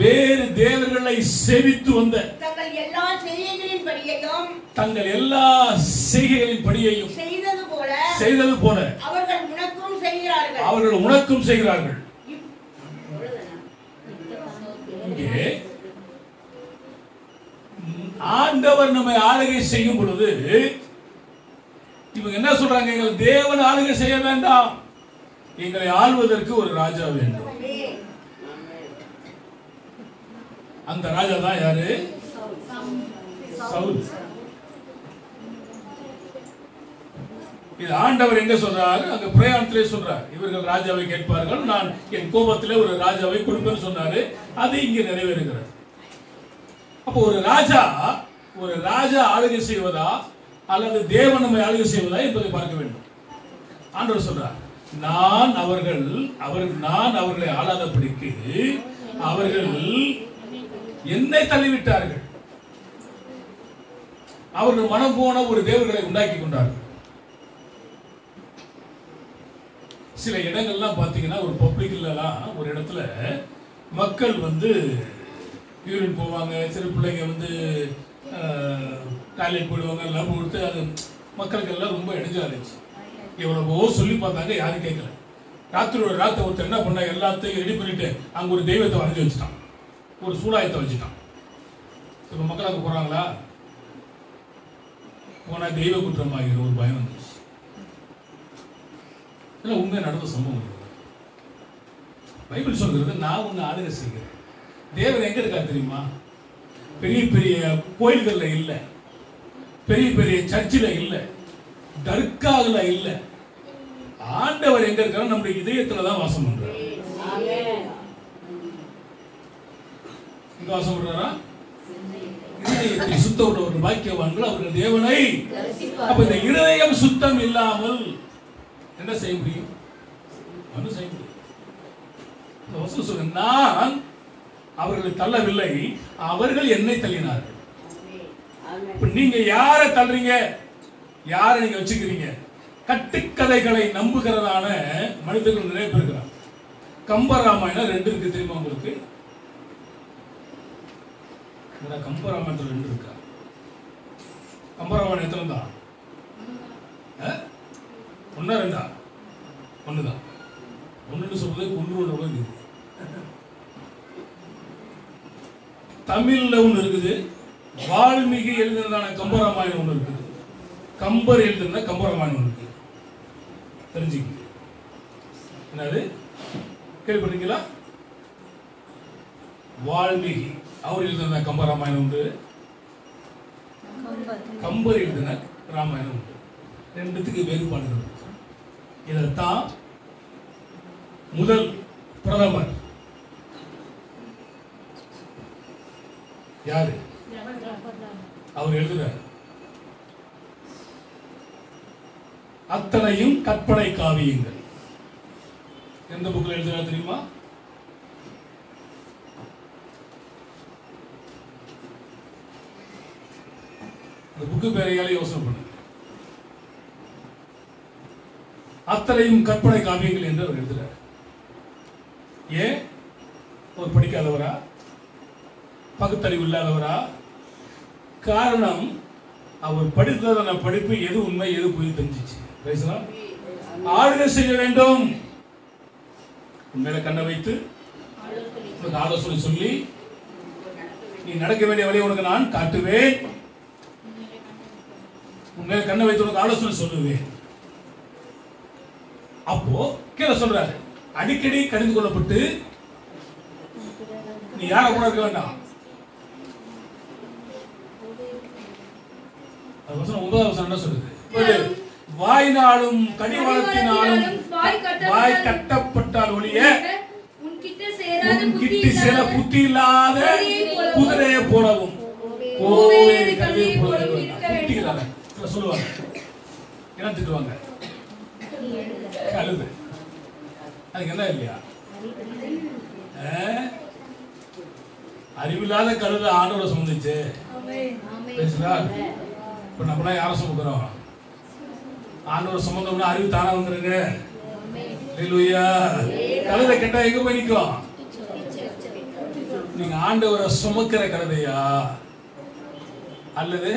வேறு தேவர்களை சேவித்து வந்த தங்கள் எல்லா செய்கைகளின் படியையும் செய்தது போல அவர்கள் உனக்கும் செய்கிறார்கள். இங்கே ஆண்டவர் நம்மை ஆளுகை செய்யும் பொழுது இவங்க என்ன சொல்றாங்க? எங்கள் தேவன் ஆளுகை செய்ய வேண்டாம், எங்களை ஆள்வதற்கு ஒரு ராஜா வேண்டும். அந்த ராஜா தான் யாரு? சவுல். இது ஆண்டவர் எங்க சொல்றாரு? அங்க பிரயாணத்திலே சொல்றார். இவர்கள் ராஜாவை கேட்பார்கள், நான் என் கோபத்திலே ஒரு ராஜாவை கொடுப்பேன்னு சொன்னாரு. அது இங்கே நிறைவேறுகிறது. அப்போ ஒரு ராஜா ஆளுகை செய்வதா அல்லது தேவன் நம்மை ஆளுகை செய்வதா என்பதை பார்க்க வேண்டும். ஆண்டவர் சொல்றார், நான் அவர்களை ஆளாதபடிக்கு அவர்கள் என்னை தள்ளிவிட்டார்கள். அவர்கள் மனம் போன ஒரு தேவர்களை உண்டாக்கி கொண்டார்கள். சில இடங்கள்லாம் பாத்தீங்கன்னா ஒரு பப்ளிக்லாம் ஒரு இடத்துல மக்கள் யூரின் போவாங்க, சிறு பிள்ளைங்க டாய்லெட் போடுவாங்க எல்லாம் கொடுத்து அது மக்களுக்கு எல்லாம் ரொம்ப இடைஞ்சா இருந்துச்சு. எவ்வளவோ சொல்லி பார்த்தாங்க, யாரும் கேட்கல. ராத்திரி ஒருத்தர் என்ன பண்ணா, எல்லாத்தையும் ரெடி பண்ணிட்டு அங்கே ஒரு தெய்வத்தை வரைஞ்சி வச்சுட்டான், ஒரு சூடாயத்தை வச்சுட்டான். இப்போ மக்கள் அங்கே போகிறாங்களா? போனால் தெய்வ குற்றமாகிற ஒரு பயம் வந்துச்சு. இல்லை, உண்மை நடந்த சம்பவம். பைபிள் சொல்கிறது, நான் ஒன்று ஆளுகை செய்கிறேன். தேவன் எங்க இருக்கா தெரியுமா? பெரிய பெரிய கோயில்கள்ல இல்ல, பெரிய பெரிய சர்ச்சில் இல்ல, தர்காவில் இல்ல. ஆண்டவர் எங்க இருக்காரு? நம்முடைய இதயத்துல தான் வாசம் பண்றாரு. இங்க வாசம் பண்றாரா? இதயத்தை சுத்தம் உள்ளவர்கள் பாக்கியவான்கள், அவர்கள் தேவனை. அப்ப இந்த இதயம் சுத்தம் இல்லாமல் என்ன செய்ய முடியும்? ஒன்றும் செய்ய முடியும். நான் அவர்களை தள்ளவில்லை, அவர்கள் என்னை தள்ளினார்கள். நீங்க யாரை தள்ளுறீங்க? யாரை நீங்க வச்சுக்கிறீங்க? கட்டுக்கதைகளை நம்புகிறதான மனிதர்கள் நிறைய பேர் இருக்கிறாங்க. கம்பராமாயணம் 2 இருக்கு, தெரியுமா உங்களுக்கு? கம்பராமாயணத்தில் 2 இருக்கா? கம்பராமாயணம் எத்தனை தான்? 1 2 1 தான். 1 சொல்றது 1 தமிழ்ல ஒன்று இருக்குது, வால்மீகி எழுதினதான கம்பராமாயணம் ஒன்று இருக்குது, கம்பர் எழுதின கம்பராமாயணம் ஒன்று இருக்கு. தெரிஞ்சுக்க. என்னது கேள்விப்பட்டீங்களா? வால்மீகி அவர் எழுதின கம்பராமாயணம் உண்டு, கம்பர் எழுதின ராமாயணம் உண்டு. 2த்துக்கு வேறுபாடுகள் இருக்கு. இதைத்தான் முதல் பிரதமர் யாரு? அவர் எழுதுறார், அத்தனையும் கற்பனை காவியங்கள். எந்த புக்ல எழுதுறாரு தெரியுமா? அந்த புக்கு பேரையால யோசனை பண்ணுங்க. அத்தனையும் கற்பனை காவியங்கள் என்று அவர் எழுதுறார். ஏன்? அவர் படிக்காதவரா? பகுத்தறிவு இல்லாதவரா? காரணம், அவர் படித்ததான படிப்பு எது உண்மை எது பொய் தெரிஞ்சிச்சு. ஆளுகை செய்ய வேண்டும். உண்மையில கண்ணை வைத்து உனக்கு ஆலோசனை சொல்லி, நீ நடக்க வேண்டிய வழியை உனக்கு நான் காட்டுவேன். உண்மையில கண்ணை வைத்து உனக்கு ஆலோசனை சொல்லுவேன். அப்போ கீழே சொல்றாரு, அடிக்கடி கடிந்து கொள்ளப்பட்டு நீ யாரை கூட இருக்க வேண்டாம். 9வது என்ன சொல்லுது? வாய்நாளும் கடிவாளத்தினாலும் வாய் கட்டப்பட்டால் ஒழிய உன்கிட்ட சில புத்தி இல்லாத குதிரையை போலவும் கோவேறு கழுதை போலவும் சொல்லுவாங்க. என்ன திட்டுவாங்க? கழுது. அதுக்கு என்ன இல்லையா? அறிவில்லாத கழுதை ஆண்டவரை சுமந்துச்சு. இப்ப நம்மளாம் யாரை சுமக்கிறோம்? ஆண்டவரை சுமந்தோம்னா அறிவு தானா வந்துருங்க. கழுதை கெட்டா எங்க போய் நிற்கும்? நீங்க ஆண்டவரை சுமக்கிற கழுதையா அல்லது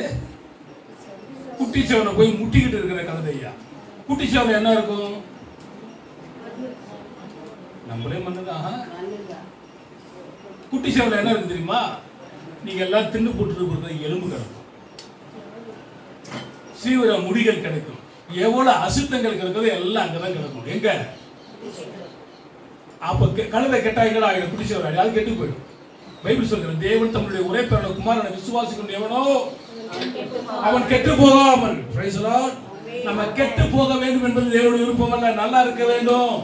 குட்டிச்சவனை போய் முட்டிக்கிட்டு இருக்கிற கழுதையா? குட்டிச்சவனை என்ன இருக்கும்? நம்மளே மண்ணுதான். குட்டிச்சவனை என்ன இருக்கு தெரியுமா? நீங்க எல்லாம் தின்னு போட்டு எலும்பு கிடக்கும், சீவிர முடிகள் கிடைக்கும், எவ்வளவு அசுத்தங்கள் கிடக்குது எல்லாம் அங்கதான் கிடக்கும். எங்க? அப்ப கழுதை கெட்டாய்கள் ஆகிடும், குட்டிச்சவர் அது கெட்டு போயிடும். பைபிள் சொல்கிற தேவன் தம்முடைய ஒரே பேரான குமாரனை விசுவாசிக்கும் எவனோ அவன் கெட்டு போகாமல். நம்ம கெட்டு போக வேண்டும் என்பது தேவனுடைய விருப்பம் அல்ல, நல்லா இருக்க வேண்டும்.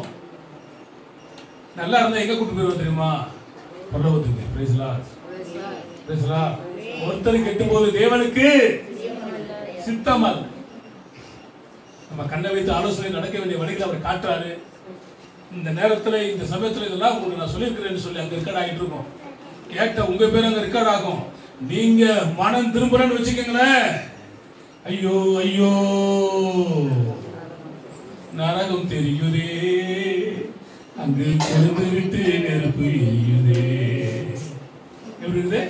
நல்லா இருந்தா எங்க கூட்டு போயிருவோம் தெரியுமா? பரலோகத்துக்கு. Praise Lord. Praise Lord. ஒருத்தர் கெட்டு போது தேவனுக்கு சித்தம் அல்ல. நம்ம கண்ணை வைத்து ஆலோசனை நடக்க வேண்டிய வழிகளை அவர் காட்டுறாரு. இந்த நேரத்தில் இந்த சமயத்தில் இதெல்லாம் உங்களுக்கு நான் சொல்லியிருக்கிறேன்னு சொல்லி அங்க ரெக்கார்ட் ஆகிட்டு இருக்கோம். கேட்ட உங்க பேர் அங்க ரெக்கார்ட் ஆகும். நீங்க மனம் திரும்புறன்னு வச்சுக்கோங்களேன், ஐயோ ஐயோ நரகம் தெரியுதே, அங்கு கொழுந்து விட்டு நெருப்பு எரியுதே. எப்படி இருக்குது?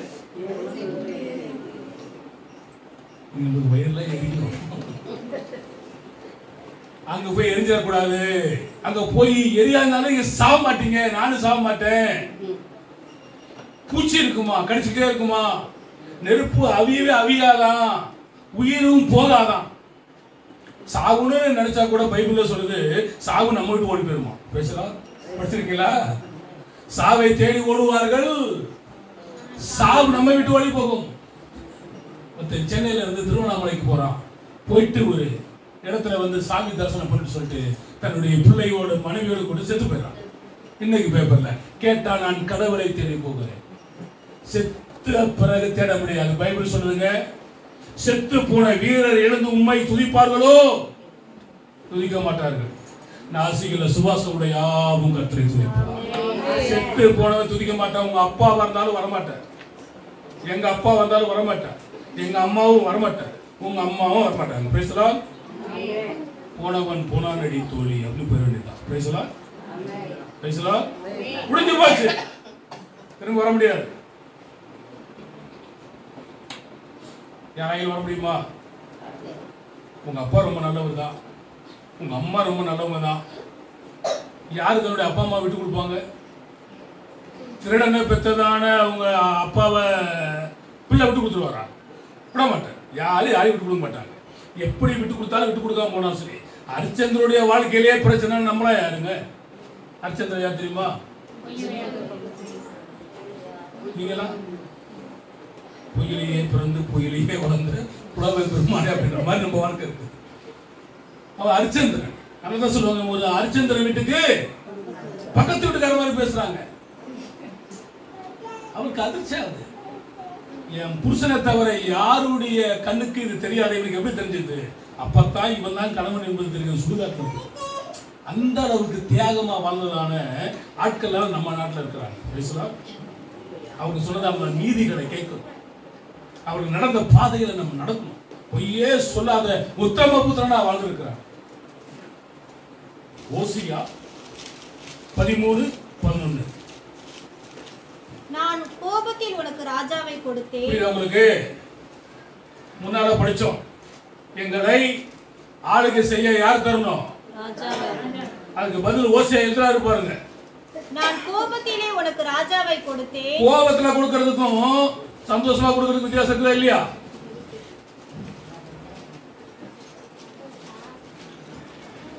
அங்க போய் எரிஞ்சிடக்கூடாது, அங்க போய் எரியாஇருந்தாலும் நீங்க சாக மாட்டீங்க, நானும் சாக மாட்டேன். பூச்சி இருக்குமா, கடிச்சுட்டே இருக்குமா, நெருப்பு அவியவே அவியாதான், உயிரும் போகாதான். சாவுன்னு நினைச்சா கூட பைபிள்ல சொல்லுது, சாவு நம்ம விட்டு ஓடி போயிருமா. பேசலாம், படிச்சிருக்கீங்களா? சாவை தேடி ஓடுவார்கள், சாவு நம்ம விட்டு ஓடி போகும். சென்னையில இருந்து திருவண்ணாமலைக்கு போறான், போயிட்டு ஒரு இடத்துல வந்து சாமி தரிசனம் பண்ணிட்டு சொல்லிட்டு தன்னுடைய பிள்ளையோட மனைவியோட கூட செத்து போயிடறான். இன்னைக்கு பேப்பர்ல கேட்டா, நான் கடவுளை தேடி போகிறேன். செத்த பிறகு தேட முடியாது. பைபிள் சொல்லுங்க, செத்து போன வீரர் எழுந்து உம்மை துதிப்பார்களோ? துதிக்க மாட்டார்கள். நாசிகள சுவாசமுடைய யாவும் கர்த்தரை துதிப்பார். செத்து போனவன் துதிக்க மாட்டான். உங்க அப்பா வந்தாலும் வரமாட்டார், எங்க அப்பா வந்தாலும் வரமாட்டார், எங்க அம்மாவும் வரமாட்டார், உங்க அம்மாவும் வரமாட்டாங்க. பேசலாம், போனவன் போனானடி தோழி அப்படின்னு போயிட வேண்டியதான். பேசலாம், பேசலாம், முடிஞ்சு போச்சு, திரும்ப வர முடியாது. யாராயும் வர முடியுமா? உங்க அப்பா ரொம்ப நல்லவர் தான், உங்க அம்மா ரொம்ப நல்லவங்க தான். யாரு தன்னுடைய அப்பா அம்மா விட்டு கொடுப்பாங்க? திருடனை பெற்றதான அவங்க அப்பாவை பிள்ளை விட்டு கொடுத்துருவாரா? விட மாட்டார். யாரையும் விட்டு கொடுக்க மாட்டாங்க. எப்படி விட்டு கொடுத்தாலும் விட்டு கொடுக்காம போனா சரி. ஹரிச்சந்திரனுடைய வாழ்க்கையிலேயே பிரச்சனை. நம்மளா யாருங்க? ஹரிச்சந்திரன் யார் தெரியுமா? நீங்களா? புயலையே பிறந்து புயலையே வளர்ந்து புலவை பெருமானே அப்படின்ற மாதிரி நம்ம வாழ்க்கை இருக்கு. அவன் ஹரிச்சந்திரன். அதான் சொல்லுவாங்க, ஒரு ஹரிச்சந்திரன் வீட்டுக்கு பக்கத்து வீட்டுக்கார மாதிரி பேசுறாங்க. அவனுக்கு அதிர்ச்சி ஆகுது, என் புருஷனை தவிர யாருடைய கண்ணுக்கு இது தெரியாது. இவனுக்கு எப்படி தெரிஞ்சது? அப்பத்தான் இவன் தான் கணவன் என்பது தெரியும். சுடுகாட்டு அந்த அளவுக்கு தியாகமா வாழ்ந்ததான ஆட்கள் நம்ம நாட்டில் இருக்கிறாங்க. பேசலாம், அவங்க சொன்னது அவங்க நீதிகளை கேட்கணும், அவர்கள் நடந்த பாதையில நம்ம நடக்கணும். பொய்யே சொல்லாத உத்தம புத்திரனா வாழ்ந்திருக்கிறார். ஓசியா 13:11. நான் கோபத்தில் உனக்கு ராஜாவை கொடுத்தேன். உங்களுக்கு முன்னால படிச்சோம், எங்களை ஆளுகை செய்ய யார் தரணும்? அதுக்கு பதில் ஓசியா எழுதுறாரு பாருங்க. நான் கோபத்திலே உனக்கு ராஜாவை கொடுத்தேன். கோபத்துல கொடுக்கிறதுக்கும் சந்தோஷமா கொடுக்கிறதுக்கு வித்தியாசம் இருக்குதா இல்லையா?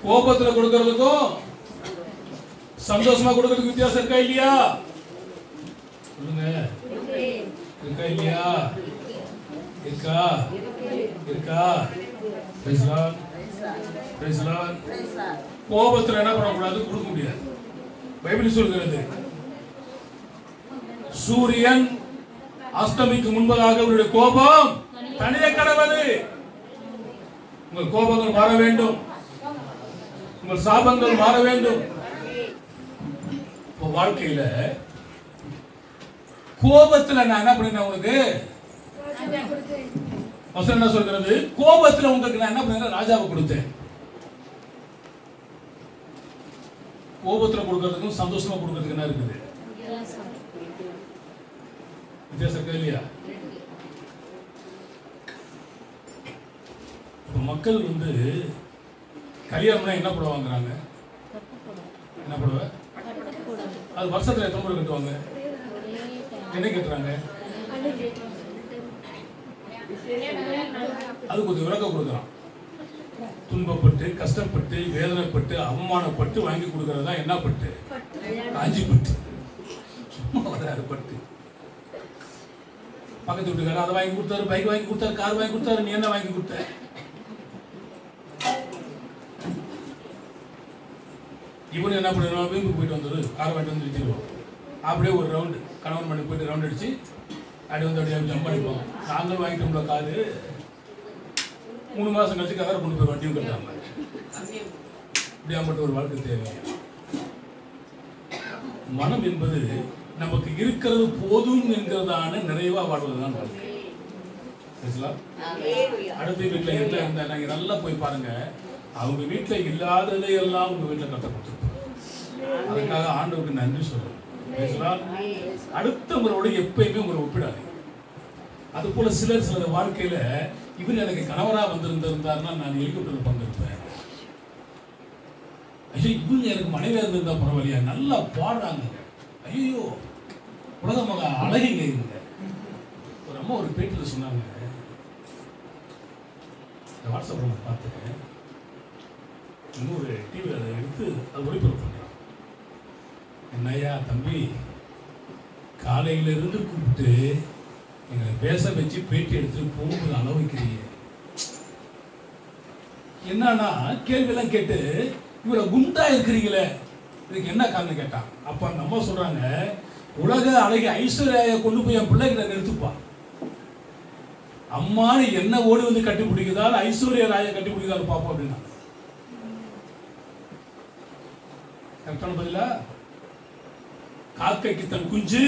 கோபத்துல கொடுக்கிறதுக்கும் சந்தோஷமா கொடுக்கிறதுக்கு வித்தியாசம் இருக்கா இல்லையா? சொல்லுங்க, இருக்கா இல்லையா? இருக்கா இருக்கா? கோபத்துல என்ன பண்ணக்கூடாது? கொடுக்க முடியாது. பைபிள் சொல்கிறது, சூரியன் அஸ்தமிக்கு முன்பதாக உங்களுடைய கோபம் தனிய கடவுது. உங்கள் கோபங்கள் மாற வேண்டும், உங்கள் சாபங்கள் மாற வேண்டும். வாழ்க்கையில கோபத்துல நான் என்ன பண்ணேன்? உங்களுக்கு வசனம் என்ன சொல்கிறது? கோபத்துல உங்களுக்கு நான் என்ன பண்ணேன்? ராஜாவை கொடுத்தேன். கோபத்துல கொடுக்கிறதுக்கும் சந்தோஷமா கொடுக்கிறதுக்கு என்ன இருக்குது? வித்தியாசம் இருக்கா இல்லையா? இப்ப மக்கள் வந்து கல்யாணம்னா என்ன புடவை வாங்குறாங்க? என்ன புடவை? அது வருஷத்துல எத்தனை முறை கட்டுவாங்க? என்ன கட்டுறாங்க? அது கொஞ்சம் விளக்கம் கொடுக்குறான். துன்பப்பட்டு கஷ்டப்பட்டு வேதனைப்பட்டு அவமானப்பட்டு வாங்கி கொடுக்கறதா என்ன பட்டு? காஞ்சி பட்டு. சும்மா வராது பட்டு. பக்கத்து வீட்டுக்காரர் அதை வாங்கி கொடுத்தாரு, பைக் வாங்கி கொடுத்தாரு, கார் வாங்கி கொடுத்தாரு, நீ என்ன வாங்கி கொடுத்த? இவனு என்ன பண்ணுவோம்? வீட்டுக்கு போயிட்டு வந்துரு, காரை வாங்கிட்டு வந்து வச்சிருவோம். அப்படியே ஒரு ரவுண்டு கணவன் பண்ணி போயிட்டு ரவுண்ட் அடிச்சு அப்படி வந்து அப்படியே ஜம்ப் பண்ணிப்போம். நாங்களும் வாங்கிட்டோம்ல காரு. 3 மாசம் கழிச்சு கதரை கொண்டு போய் வண்டியும் கட்டாம இப்படியாப்பட்ட ஒரு வாழ்க்கை தேவை. மனம் என்பது நமக்கு இருக்கிறது போதும் என்கிறதான நிறைவா வாழ்வதுதான் வாழ்க்கை. அடுத்த வீட்டுல என்ன இருந்தா நாங்க நல்லா போய் பாருங்க, அவங்க வீட்டுல இல்லாததை எல்லாம் உங்க வீட்டுல கத்த கொடுத்துருப்பாங்க. அதுக்காக ஆண்டவருக்கு நன்றி சொல்றோம். அடுத்தவங்களோட எப்பயுமே உங்களை ஒப்பிடாது. அது போல சிலர் வாழ்க்கையில இவர் எனக்கு கணவரா வந்திருந்தாருன்னா நான் ஹெலிகாப்டர்ல பங்கெடுப்பேன், இவங்க எனக்கு மனைவியா இருந்திருந்தா பரவாயில்லையா, நல்லா பாடுறாங்க, ஐயோ உலக மக அழகிங்க இவங்க. ஒரு அம்மா ஒரு பேட்டில் சொன்னாங்க, வாட்ஸ்அப்ல நான் பார்த்தேன், இன்னொரு டிவி அதை எடுத்து அது ஒளிபரப்பு பண்றான். என்னையா தம்பி, காலையில இருந்து கூப்பிட்டு எங்களை பேச வச்சு பேட்டி எடுத்துட்டு போகும்போது அளவு வைக்கிறீங்க. என்னன்னா கேள்வியெல்லாம் கேட்டு இவரை குண்டா இருக்கிறீங்களே, இதுக்கு என்ன காரணம் கேட்டான். அப்ப அந்த அம்மா சொல்றாங்க, உலக அழகி ஐஸ்வர்யா கொண்டு போய் என் பிள்ளைகளை நிறுத்துப்பா, அம்மானு என்ன ஓடி வந்து கட்டி பிடிக்குதால் ஐஸ்வர்யா ராஜா கட்டி பிடிக்குதால் பாப்போம் அப்படின்னா. கரெக்டான பதிலா? காக்கைக்கு தன் குஞ்சு.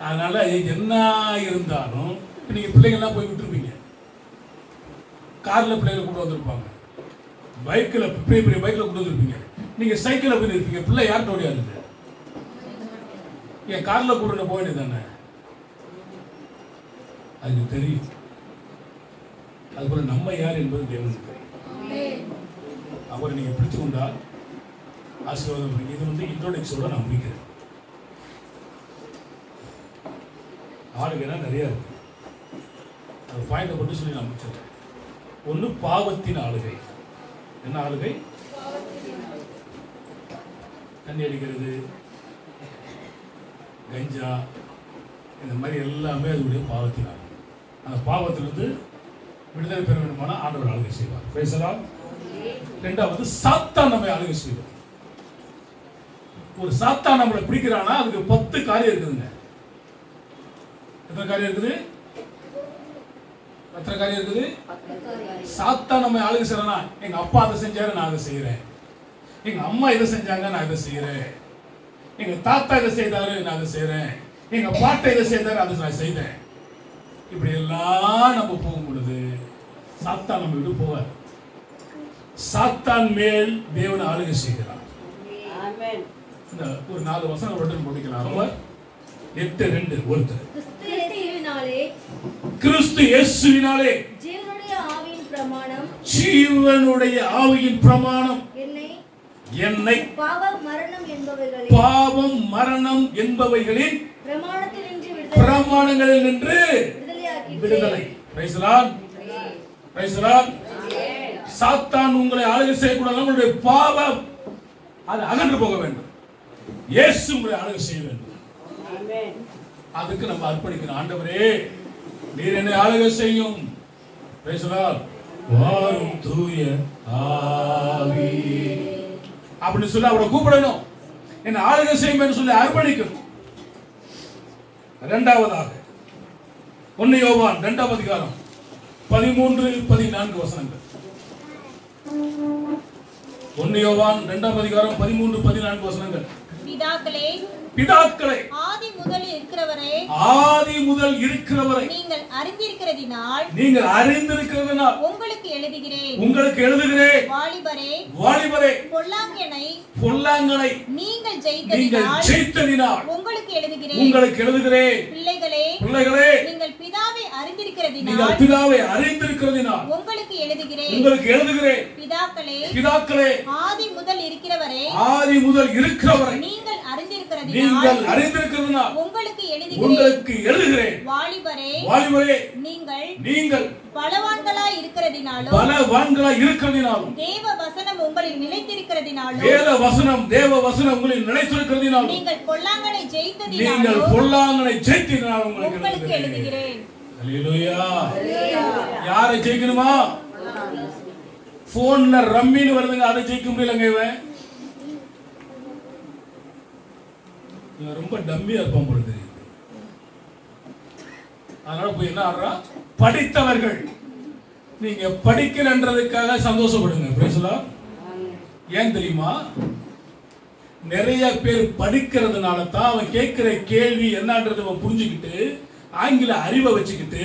அதனால என்ன இருந்தாலும் நீங்க பிள்ளைங்கள்லாம் போய் விட்டுருப்பீங்க, கார்ல பிள்ளைகளை கொண்டு வந்திருப்பாங்க, பைக்ல பெரிய பெரிய பைக்ல கொண்டு வந்திருப்பீங்க, நீங்க சைக்கிள்ல போய் இருப்பீங்க, பிள்ளை யார்கிட்ட ஓடியாது? என் கார்ல கூட போக வேண்டியதானே, அது தெரியும். அதுபோல நம்ம யார் என்பது தேவனுக்கு தெரியும். அவரை நீங்க பிடித்து கொண்டால் ஆசீர்வாதம். இது வந்து இன்ட்ரோடக்ஷனோட நான் முடிக்கிறேன். ஆளுகைனா நிறைய இருக்கு, அது பாயிண்ட மட்டும் சொல்லி நான் முடிச்சிடுறேன். ஒன்று பாவத்தின் ஆளுகை. என்ன ஆளுகை? தண்ணி அடிக்கிறது, கஞ்சா, இந்த மாதிரி எல்லாமே அதுடைய பாவத்தின் ஆளுகை. அந்த பாவத்திலிருந்து விடுதலை பெற வேண்டுமானால் ஆண்டவர் ஆளுகை செய்வார். பேசலாம். ரெண்டாவது சாத்தான் நம்மை ஆளுகை செய்வார். ஒரு சாத்தான் நம்மளை பிடிக்கிறானா அதுக்கு 10 காரியம் இருக்குதுங்க. எத்தனை காரியம் இருக்குது? எத்தனை காரியம் இருக்குது? சாத்தான் நம்ம ஆளுகை செய்யறானா, எங்க அப்பா அதை செஞ்சாரு நான் அதை செய்யறேன், எங்க அம்மா இதை செஞ்சாங்க நான் இதை செய்யறேன், எங்க தாத்தா இதை செய்தாரு நான் அதை செய்யறேன், எங்க பாட்டை இதை செய்தாரு அதை நான் செய்தேன். இப்படி எல்லாம் நம்ம போகும் பொழுது சாத்தான் நம்ம விட்டு போவார். சாத்தான் மேல் தேவன் ஆளுகை செய்கிறார். ஒரு 4 வசனம் மட்டும் போட்டுக்கலாம். 8:2 ஒருத்தர் கிறிஸ்து இயேசுவினாலே ஜீவனுடைய ஆவியின் பிரமாணம் என்னை பாவம் மரணம் என்பவைகளின் பிரமாணங்களில் நின்று விடுதலை. Praise Lord, praise Lord. சாத்தான் உங்களை ஆளுகை செய்யக்கூடாது. உங்களுடைய பாவம் அது அகன்று போக வேண்டும். இயேசு உங்களை ஆளுகை செய்ய வேண்டும். அதுக்கு நம்ம அர்ப்பணிக்கணும். ஆண்டவரே நீர் என்னை ஆளுகை செய்யும். Praise Lord. வாரும் தூய ஆவி அப்படின்னு சொல்லி அவரை கூப்பிடணும். என்ன ஆளுகை செய்யும் என்று சொல்லி அர்ப்பணிக்கணும். இரண்டாவதாக 1 யோவான் 2ஆம் அதிகாரம் 13-14 வசனங்கள். 1 யோவான் 2ஆம் அதிகாரம் 13-14 வசனங்கள். பிதாக்களே ஆதி முதல் இருக்கிறவரை நீங்கள் அறிந்திருக்கிறதினால் உங்களுக்கு எழுதுகிறேன். வாலிபரே பொல்லாங்கனை நீங்கள் ஜெயித்ததினால் உங்களுக்கு எழுதுகிறேன். பிள்ளைகளே நீங்கள் பிதாவை அறிந்திருக்கிறதினால் உங்களுக்கு எழுதுகிறேன். பிதாக்களே ஆதி முதல் இருக்கிறவரை நீங்கள் அறிந்திருக்கிறதினால் உங்களுக்கு எழுதுகிறேன். வாலிபரே நீங்கள் பலவான்களாய் இருக்கிறதினாலும் தேவ வசனம் உங்களில் நிலைத்திருக்கிறதினாலும் நீங்கள் பொல்லாங்கனை ஜெயித்ததினாலும் உங்களுக்கு எழுதுகிறேன். அல்லேலூயா. யாரை ஜெயிக்கணுமா? போன்ல ரம்மின்னு வருதுங்க, அதை ஜெயிக்க முடியலங்க. இவன் ரொம்ப டம்மியா இருப்பான் போல தெரியுது. அதனால போய் என்ன ஆடுறா? படித்தவர்கள் நீங்க படிக்கலன்றதுக்காக சந்தோஷப்படுங்க. Price the Lord. ஏன் தெரியுமா? நிறைய பேர் படிக்கிறதுனால தான் அவன் கேட்கிற கேள்வி என்னன்றது அவன் புரிஞ்சுக்கிட்டு ஆங்கில அறிவை வச்சுக்கிட்டு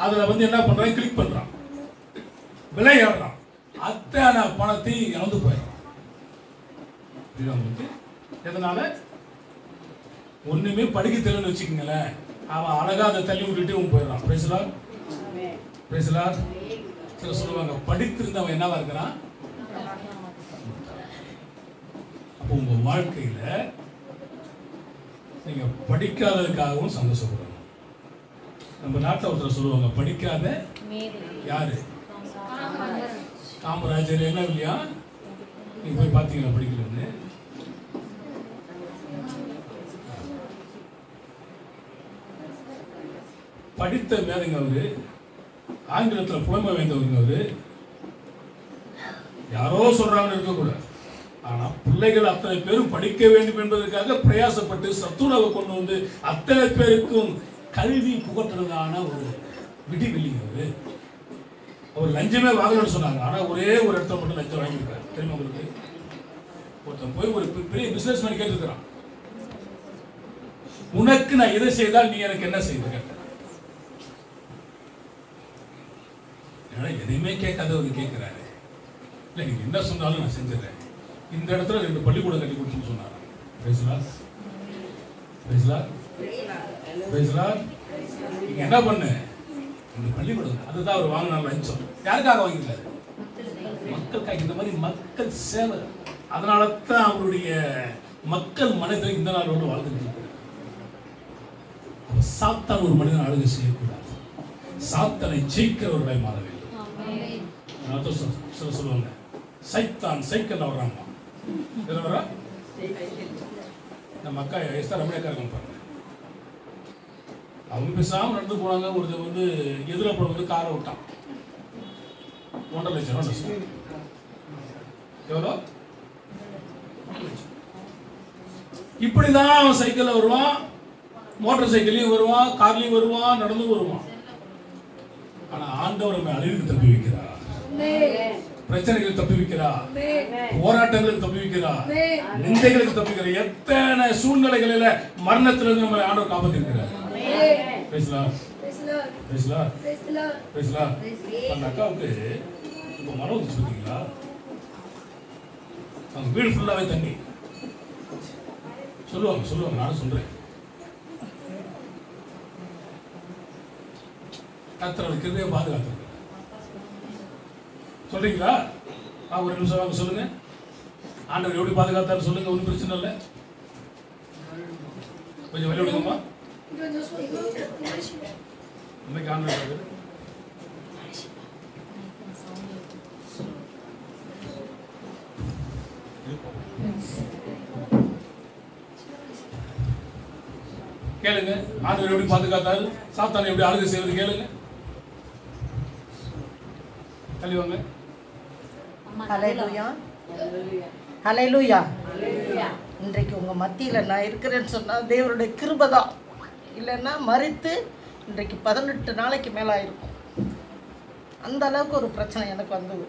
அதுல வந்து என்ன பண்றான்? கிளிக் பண்றான், விளையாடுறான், அத்தனை பணத்தை இழந்து போயிடுறான். எதனால? ஒண்ணுமே படிக்க தெரியலன்னு வச்சுக்கீங்களேன், அவன் அழகா அதை தள்ளி விட்டுட்டு அவன் போயிடுறான். Price the Lord. Praise the Lord. சில சொல்லுவாங்க படித்திருந்தவன் என்னவா இருக்கிறான்? அப்போ உங்க வாழ்க்கையில நீங்க படிக்காததுக்காகவும் சந்தோஷப்படணும். நம்ம நாட்டில் ஒருத்தர் சொல்லுவாங்க, படிக்காத யாரு? காமராஜர். என்ன இல்லையா? நீங்க போய் பார்த்தீங்களா படிக்கிறேன்னு? படித்த மேதைங்க அவரு, ஆங்கிலத்தில் புலமை வேந்தவங்க அவரு. யாரோ சொல்றாங்கன்னு இருக்கக்கூடாது. ஆனா பிள்ளைகள் அத்தனை பேரும் படிக்க வேண்டும் என்பதற்காக பிரயாசப்பட்டு சத்துணவை கொண்டு வந்து அத்தனை பேருக்கும் கல்வி புகட்டுறதான ஒரு விடிவெளிங்க அவரு. அவர் லஞ்சமே வாங்கணும்னு சொன்னாங்க. ஆனா ஒரே ஒரு இடத்துல மட்டும் லஞ்சம் வாங்கியிருக்காரு. தெரியுமா உங்களுக்கு? ஒருத்தன் போய் ஒரு பெரிய பிசினஸ் மேன் கேட்டுருக்கிறான், உனக்கு நான் இதை செய்தால் நீ எனக்கு என்ன செய்வது கேட்ட. எதையுமே கேட்காதவர் கேட்கிறாரு, இல்லை நீங்க என்ன சொன்னாலும் நான் செஞ்சிடறேன். இந்த இடத்துல 2 பள்ளிக்கூடம் கட்டி கொடுத்துன்னு சொன்னாங்க. நீங்க என்ன பண்ணு, இந்த பள்ளிக்கூடம் அதுதான் அவர் வாங்கினார் லஞ்சம். யாருக்காக வாங்கிட்டாரு? மக்களுக்காக. இந்த மாதிரி மக்கள் சேவை. அதனால தான் அவருடைய மக்கள் மனதில் இந்த நாள் வந்து வாழ்ந்துட்டு இருக்கிறார். சாத்தான் ஒரு மனிதன் ஆளுகை செய்யக்கூடாது, சாத்தனை ஜெயிக்கிறவர்களை மாற வேண்டும். சொல்லுவாங்க, சைத்தான் சைக்கிள் வர்றாங்க. நம்ம அக்கா எஸ்தா ரமணியக்கா இருக்காங்க பாருங்க, அவங்க பேசாம நடந்து போனாங்க. ஒருத்தர் வந்து எதிரப்புறம் வந்து காரை விட்டான். 1.5 லட்சம். எவ்வளோ? இப்படிதான் அவன் சைக்கிள்ல வருவான், மோட்டார் சைக்கிளையும் வருவான், கார்லயும் வருவான், நடந்து வருவான். ஆனா ஆண்டவர் நம்ம அழிவுக்கு தப்பி வைக்கிறார், பிரச்சனைகளுக்கு தப்பி வைக்கிறார், போராட்டங்களுக்கு தப்பி வைக்கிறார், நிந்தைகளுக்கு தப்பி வைக்கிறார். எத்தனை சூழ்நிலைகளில மரணத்திலிருந்து நம்ம ஆண்டவர் காப்பாத்திருக்கிறார். அந்த அக்காவுக்கு இப்ப மரம் வந்துச்சு பார்த்தீங்களா? அவங்க வீடு ஃபுல்லாவே தண்ணி. சொல்லுவாங்க, நானும் சொல்றேன். கர்த்தர் கிருபையை பாதுகாத்து சொல்றீங்களா? ஒரு நிமிஷம் வாங்க சொல்லுங்க. ஆண்டவர் எப்படி பாதுகாத்தாரு சொல்லுங்க. ஒன்றும் பிரச்சனை இல்லை. கொஞ்சம் வழி விடுங்கம்மா. இன்னைக்கு ஆண்டவர் கேளுங்க. ஆண்டவர் எப்படி பாதுகாத்தாரு, சாத்தானை எப்படி ஆளுகை செய்வது கேளுங்க. கழிவாங்க. ஹல்லேலூயா, ஹல்லேலூயா. இன்றைக்கு உங்க மத்தியில நான் இருக்கிறேன்னு சொன்னா தேவனுடைய கிருபை தான். இல்லைன்னா மறித்து இன்றைக்கு 18 நாளைக்கு மேல ஆயிருக்கும். அந்த அளவுக்கு ஒரு பிரச்சனை எனக்கு வந்தது.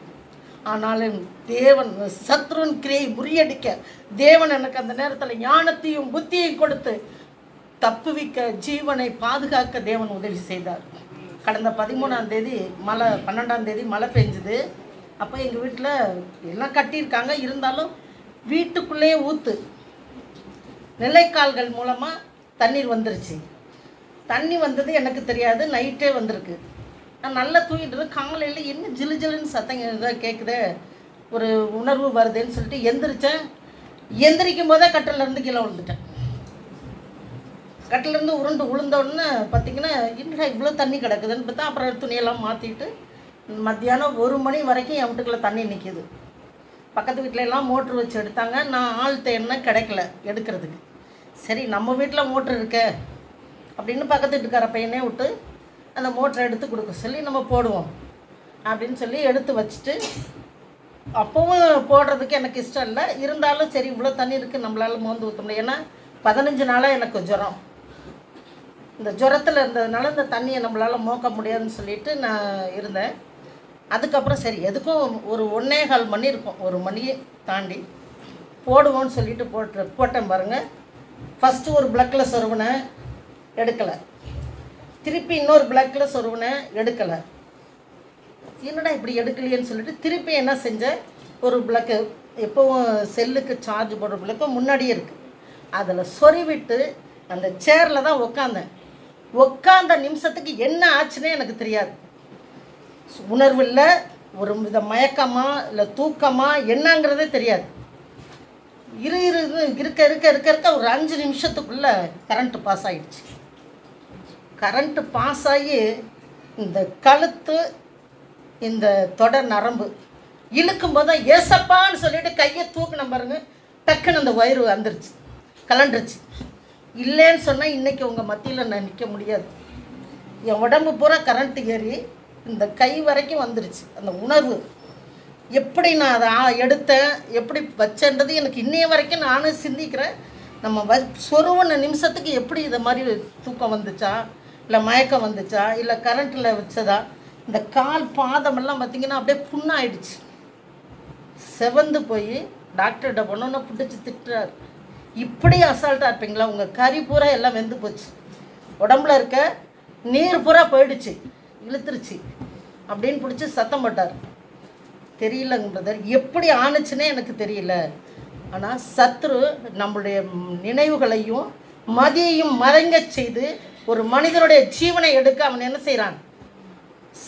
ஆனாலும் தேவன் சத்ருவின் கிரியை முறியடிக்க தேவன் எனக்கு அந்த நேரத்தில் ஞானத்தையும் புத்தியையும் கொடுத்து தப்புவிக்க, ஜீவனை பாதுகாக்க தேவன் உதவி செய்தார். கடந்த 13ஆம் தேதி மழை, 12ஆம் தேதி மழை பெஞ்சுது. அப்போ எங்கள் வீட்டில் எல்லாம் கட்டியிருக்காங்க, இருந்தாலும் வீட்டுக்குள்ளேயே ஊற்று நிலைக்கால்கள் மூலமாக தண்ணீர் வந்துருச்சு. தண்ணி வந்தது எனக்கு தெரியாது, நைட்டே வந்திருக்கு. நான் நல்லா தூங்கிட்டு காலையில் என்ன ஜிலு ஜிலுன்னு சத்தங்க இதாக கேட்குதே, ஒரு உணர்வு வருதுன்னு சொல்லிட்டு எந்திரிச்சேன். எந்திரிக்கும் போதே கட்டிலேருந்து கீழே விழுந்துட்டேன். கட்டிலேருந்து உருண்டு விழுந்தோடனே பார்த்தீங்கன்னா என்னடா இவ்வளோ தண்ணி கிடக்குதுன்னு பார்த்தா, அப்புறம் துணியெல்லாம் மாற்றிட்டு மத்தியானம் 1 மணி வரைக்கும் என் வீட்டுக்குள்ளே தண்ணி நிற்கிது. பக்கத்து வீட்டில எல்லாம் மோட்ரு வச்சு எடுத்தாங்க. நான் ஆள் தேடினா கிடைக்கல எடுக்கிறதுக்கு. சரி நம்ம வீட்டில் மோட்ரு இருக்க அப்படின்னு பக்கத்து வீட்டுக்கார பையனே விட்டு அந்த மோட்டரை எடுத்து கொடுக்க சொல்லி நம்ம போடுவோம் அப்படின்னு சொல்லி எடுத்து வச்சுட்டு, அப்போவும் போடுறதுக்கு எனக்கு இஷ்டம் இல்லை. இருந்தாலும் சரி இவ்வளோ தண்ணி இருக்குது நம்மளால மோந்து ஊற்ற முடியும். ஏன்னா 15 நாளாக எனக்கு ஜுரம். இந்த ஜுரத்தில் இருந்ததுனால இந்த தண்ணியை நம்மளால் மோக்க முடியாதுன்னு சொல்லிட்டு நான் இருந்தேன். அதுக்கப்புறம் சரி எதுக்கும் ஒரு 1.25 மணி இருக்கும், 1 மணியை தாண்டி போடுவோன்னு சொல்லிட்டு போட்டேன் பாருங்கள். ஃபஸ்ட்டு ஒரு பிளக்கில் சொருவினேன், எடுக்கலை. திருப்பி இன்னொரு பிளக்கில் சொருவினேன், எடுக்கலை. என்னடா இப்படி எடுக்கலையேன்னு சொல்லிட்டு திருப்பி என்ன செஞ்சேன், ஒரு பிளக்கு எப்போவும் செல்லுக்கு சார்ஜ் போடுற பிளக்கு முன்னாடியே இருக்குது, அதில் சொருவிட்டு அந்த சேரில் தான் உட்காந்தேன். உட்காந்த நிமிஷத்துக்கு என்ன ஆச்சுன்னே எனக்கு தெரியாது. உணர்வு இல்லை, ஒரு வித மயக்கமா இல்லை தூக்கமா என்னங்கிறதே தெரியாது. இருக்க இருக்க இருக்க இருக்க ஒரு 5 நிமிஷத்துக்குள்ளே கரண்ட்டு பாஸ் ஆகிடுச்சு. கரண்ட்டு பாஸ் ஆகி இந்த கழுத்து இந்த தொடர் நரம்பு இழுக்கும்போது தான் ஏசப்பான்னு சொல்லிட்டு கையை தூக்கின பாருங்க, டக்குன்னு அந்த வயிறு வந்துருச்சு, கலண்டுருச்சு. இல்லைன்னு சொன்னால் இன்றைக்கி உங்கள் மத்தியில் நான் நிற்க முடியாது. என் உடம்பு பூரா கரண்ட்டு ஏறி இந்த கை வரைக்கும் வந்துருச்சு. அந்த உணர்வு எப்படி நான் அதை எடுத்தேன், எப்படி வச்சேன்றது எனக்கு இன்னைய வரைக்கும் நானும் சிந்திக்கிறேன். நம்ம சொருவன நிமிஷத்துக்கு எப்படி இதை மாதிரி தூக்கம் வந்துச்சா, இல்லை மயக்கம் வந்துச்சா, இல்லை கரண்ட்டில் வச்சதா. இந்த கால் பாதமெல்லாம் பார்த்திங்கன்னா அப்படியே புண்ணாயிடுச்சு, செவந்து போய் டாக்டர்கிட்ட போனோன்னா பிடிச்சி திட்டுறாரு. இப்படி அசால்ட்டாக இருப்பீங்களா, உங்கள் கறி பூரா எல்லாம் வெந்து போச்சு, உடம்புல இருக்க நீர் பூரா போயிடுச்சு, இழுத்துருச்சு அப்படின்னு பிடிச்சி சத்தம் போட்டார். தெரியலங்க பிரதர், எப்படி ஆணுச்சுன்னே எனக்கு தெரியல. ஆனால் சத்ரு நம்மளுடைய நினைவுகளையும் மதியையும் மறைங்க செய்து ஒரு மனிதனுடைய ஜீவனை எடுக்க அவன் என்ன செய்கிறான்,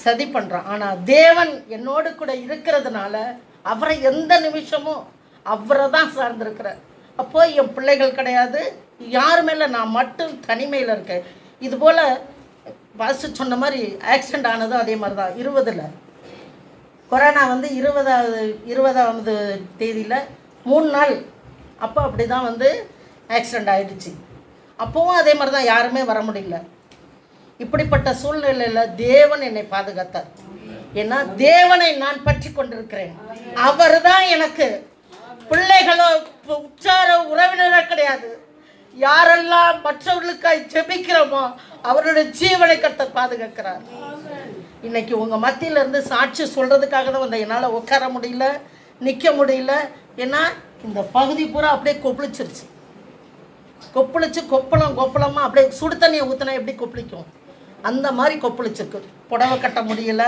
சதி பண்ணுறான். ஆனால் தேவன் என்னோடு கூட இருக்கிறதுனால அவரை எந்த நிமிஷமும் அவரை தான் சார்ந்திருக்கிறார். அப்போ என் பிள்ளைகள் கிடையாது, யார் மேலே நான் மட்டும் தனிமையில் இருக்கேன். இதுபோல் பாஸ்ட் சொன்ன மாதிரி ஆக்சிடெண்ட் ஆனதும் அதே மாதிரி தான். 20 கொரோனா வந்து 20ஆவது தேதியில் 3 நாள் அப்போ அப்படி தான் வந்து ஆக்சிடெண்ட் ஆகிடுச்சு. அப்போவும் அதே மாதிரி தான், யாருமே வர முடியல. இப்படிப்பட்ட சூழ்நிலையில் தேவன் என்னை பாதுகாத்தார். ஏன்னா தேவனை நான் பற்றி கொண்டிருக்கிறேன். அவர் தான் எனக்கு பிள்ளைகளோ உற்றார உறவினரோ கிடையாது. யாரெல்லாம் மற்றவர்களுக்காய் ஜெபிக்கிறோமோ அவருடைய ஜீவனை கர்த்தர் பாதுகாக்கிறார். இன்னைக்கு உங்கள் மத்தியிலேருந்து சாட்சி சொல்கிறதுக்காக தான் வந்து என்னால் உட்கார முடியல, நிற்க முடியல. ஏன்னா இந்த பகுதி பூரா அப்படியே கொப்பளிச்சிருச்சு, கொப்பளிச்சு கொப்பளமாக அப்படியே சுடு தண்ணியை ஊற்றினா எப்படி கொப்பளிக்கும் அந்த மாதிரி கொப்பளிச்சிருக்கு. புடவை கட்ட முடியல,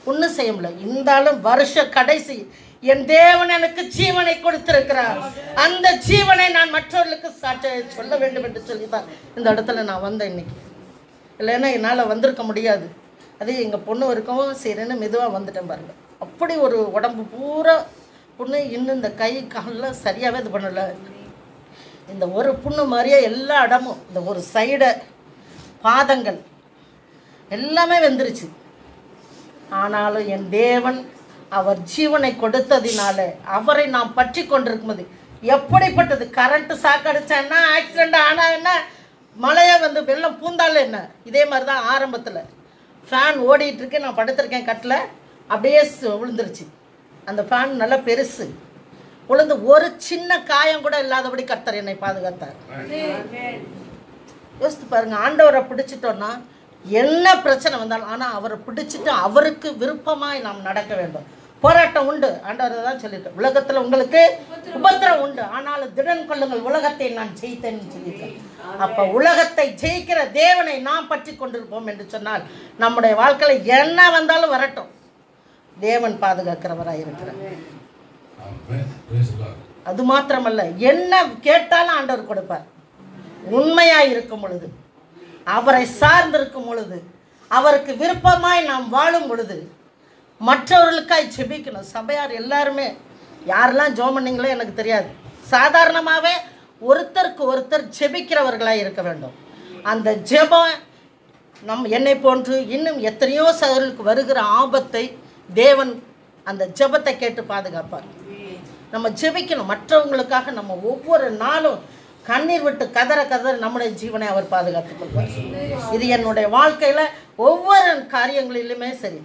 ஒன்றும் செய்ய முடியல. இருந்தாலும் வருஷ கடைசி என் தேவன் எனக்கு ஜீவனை கொடுத்திருக்கிறார். அந்த ஜீவனை நான் மற்றவர்களுக்கு சாட்சி சொல்ல வேண்டும் என்று சொல்லி தான் இந்த இடத்துல நான் வந்தேன் இன்னைக்கு. இல்லைன்னா என்னால் வந்திருக்க முடியாது. அது எங்கள் பொண்ணு இருக்கவும் சரின்னு மெதுவாக வந்துட்டேன் பாருங்க. அப்படி ஒரு உடம்பு பூரா புண்ணு. இன்னும் இந்த கை காலில் சரியாகவே இது பண்ணலை. இந்த ஒரு புண்ணு மாதிரியே எல்லா இடமும், இந்த ஒரு சைடை பாதங்கள் எல்லாமே வெந்துருச்சு. ஆனாலும் என் தேவன் அவர் ஜீவனை கொடுத்ததினால அவரை நாம் பற்றி கொண்டிருக்கும்போது எப்படிப்பட்டது. கரண்ட்டு சாக்கடிச்சா என்ன, ஆக்சிடெண்ட் ஆனால் என்ன, மழையை வந்து வெள்ளம் பூந்தாலும் என்ன. இதே மாதிரி தான் ஆரம்பத்தில் ஃபேன் ஓடிட்டுருக்கு, நான் படுத்திருக்கேன் கட்டில், அப்படியே விழுந்துருச்சு. அந்த ஃபேன் நல்லா பெருசு, விழுந்து ஒரு சின்ன காயம் கூட இல்லாதபடி கர்த்தர் என்னை பாதுகாத்தார். யோசித்து பாருங்கள், ஆண்டவரை பிடிச்சிட்டோன்னா என்ன பிரச்சனை வந்தாலும், ஆனால் அவரை பிடிச்சிட்டு அவருக்கு விருப்பமாய் நாம் நடக்க வேண்டும். போராட்டம் உண்டு, ஆண்டவர் தான் சொல்லியிருக்கேன். உலகத்தில் உங்களுக்கு உபத்திரம் உண்டு, ஆனாலும் திடன் கொள்ளுங்கள், உலகத்தை நான் ஜெயித்தேன்னு சொல்லியிருக்கேன். அப்போ உலகத்தை ஜெயிக்கிற தேவனை நாம் பற்றி கொண்டிருப்போம் என்று சொன்னால் நம்முடைய வாழ்க்கையில் என்ன வந்தாலும் வரட்டும், தேவன் பாதுகாக்கிறவராக இருக்கிறார். அது மாத்திரமல்ல, என்ன கேட்டாலும் ஆண்டவர் கொடுப்பார். உண்மையாக இருக்கும் பொழுது, அவரை சார்ந்திருக்கும் பொழுது, அவருக்கு விருப்பமாய் நாம் வாழும் பொழுது, மற்றவர்களுக்காய் ஜெபிக்கணும். சபையார் எல்லாருமே யாரெல்லாம் ஜெபம் பண்ணீங்களோ எனக்கு தெரியாது, சாதாரணமாகவே ஒருத்தருக்கு ஒருத்தர் ஜெபிக்கிறவர்களாக இருக்க வேண்டும். அந்த ஜெபம் என்னை போன்று இன்னும் எத்தனையோ சகோதரர்களுக்கு வருகிற ஆபத்தை தேவன் அந்த ஜெபத்தை கேட்டு பாதுகாப்பார். நம்ம ஜெபிக்கணும் மற்றவங்களுக்காக. நம்ம ஒவ்வொரு நாளும் கண்ணீர் விட்டு கதற நம்முடைய ஜீவனை அவர் பாதுகாத்துக் கொள்வார். இது என்னுடைய வாழ்க்கையில் ஒவ்வொரு காரியங்களிலுமே சரி.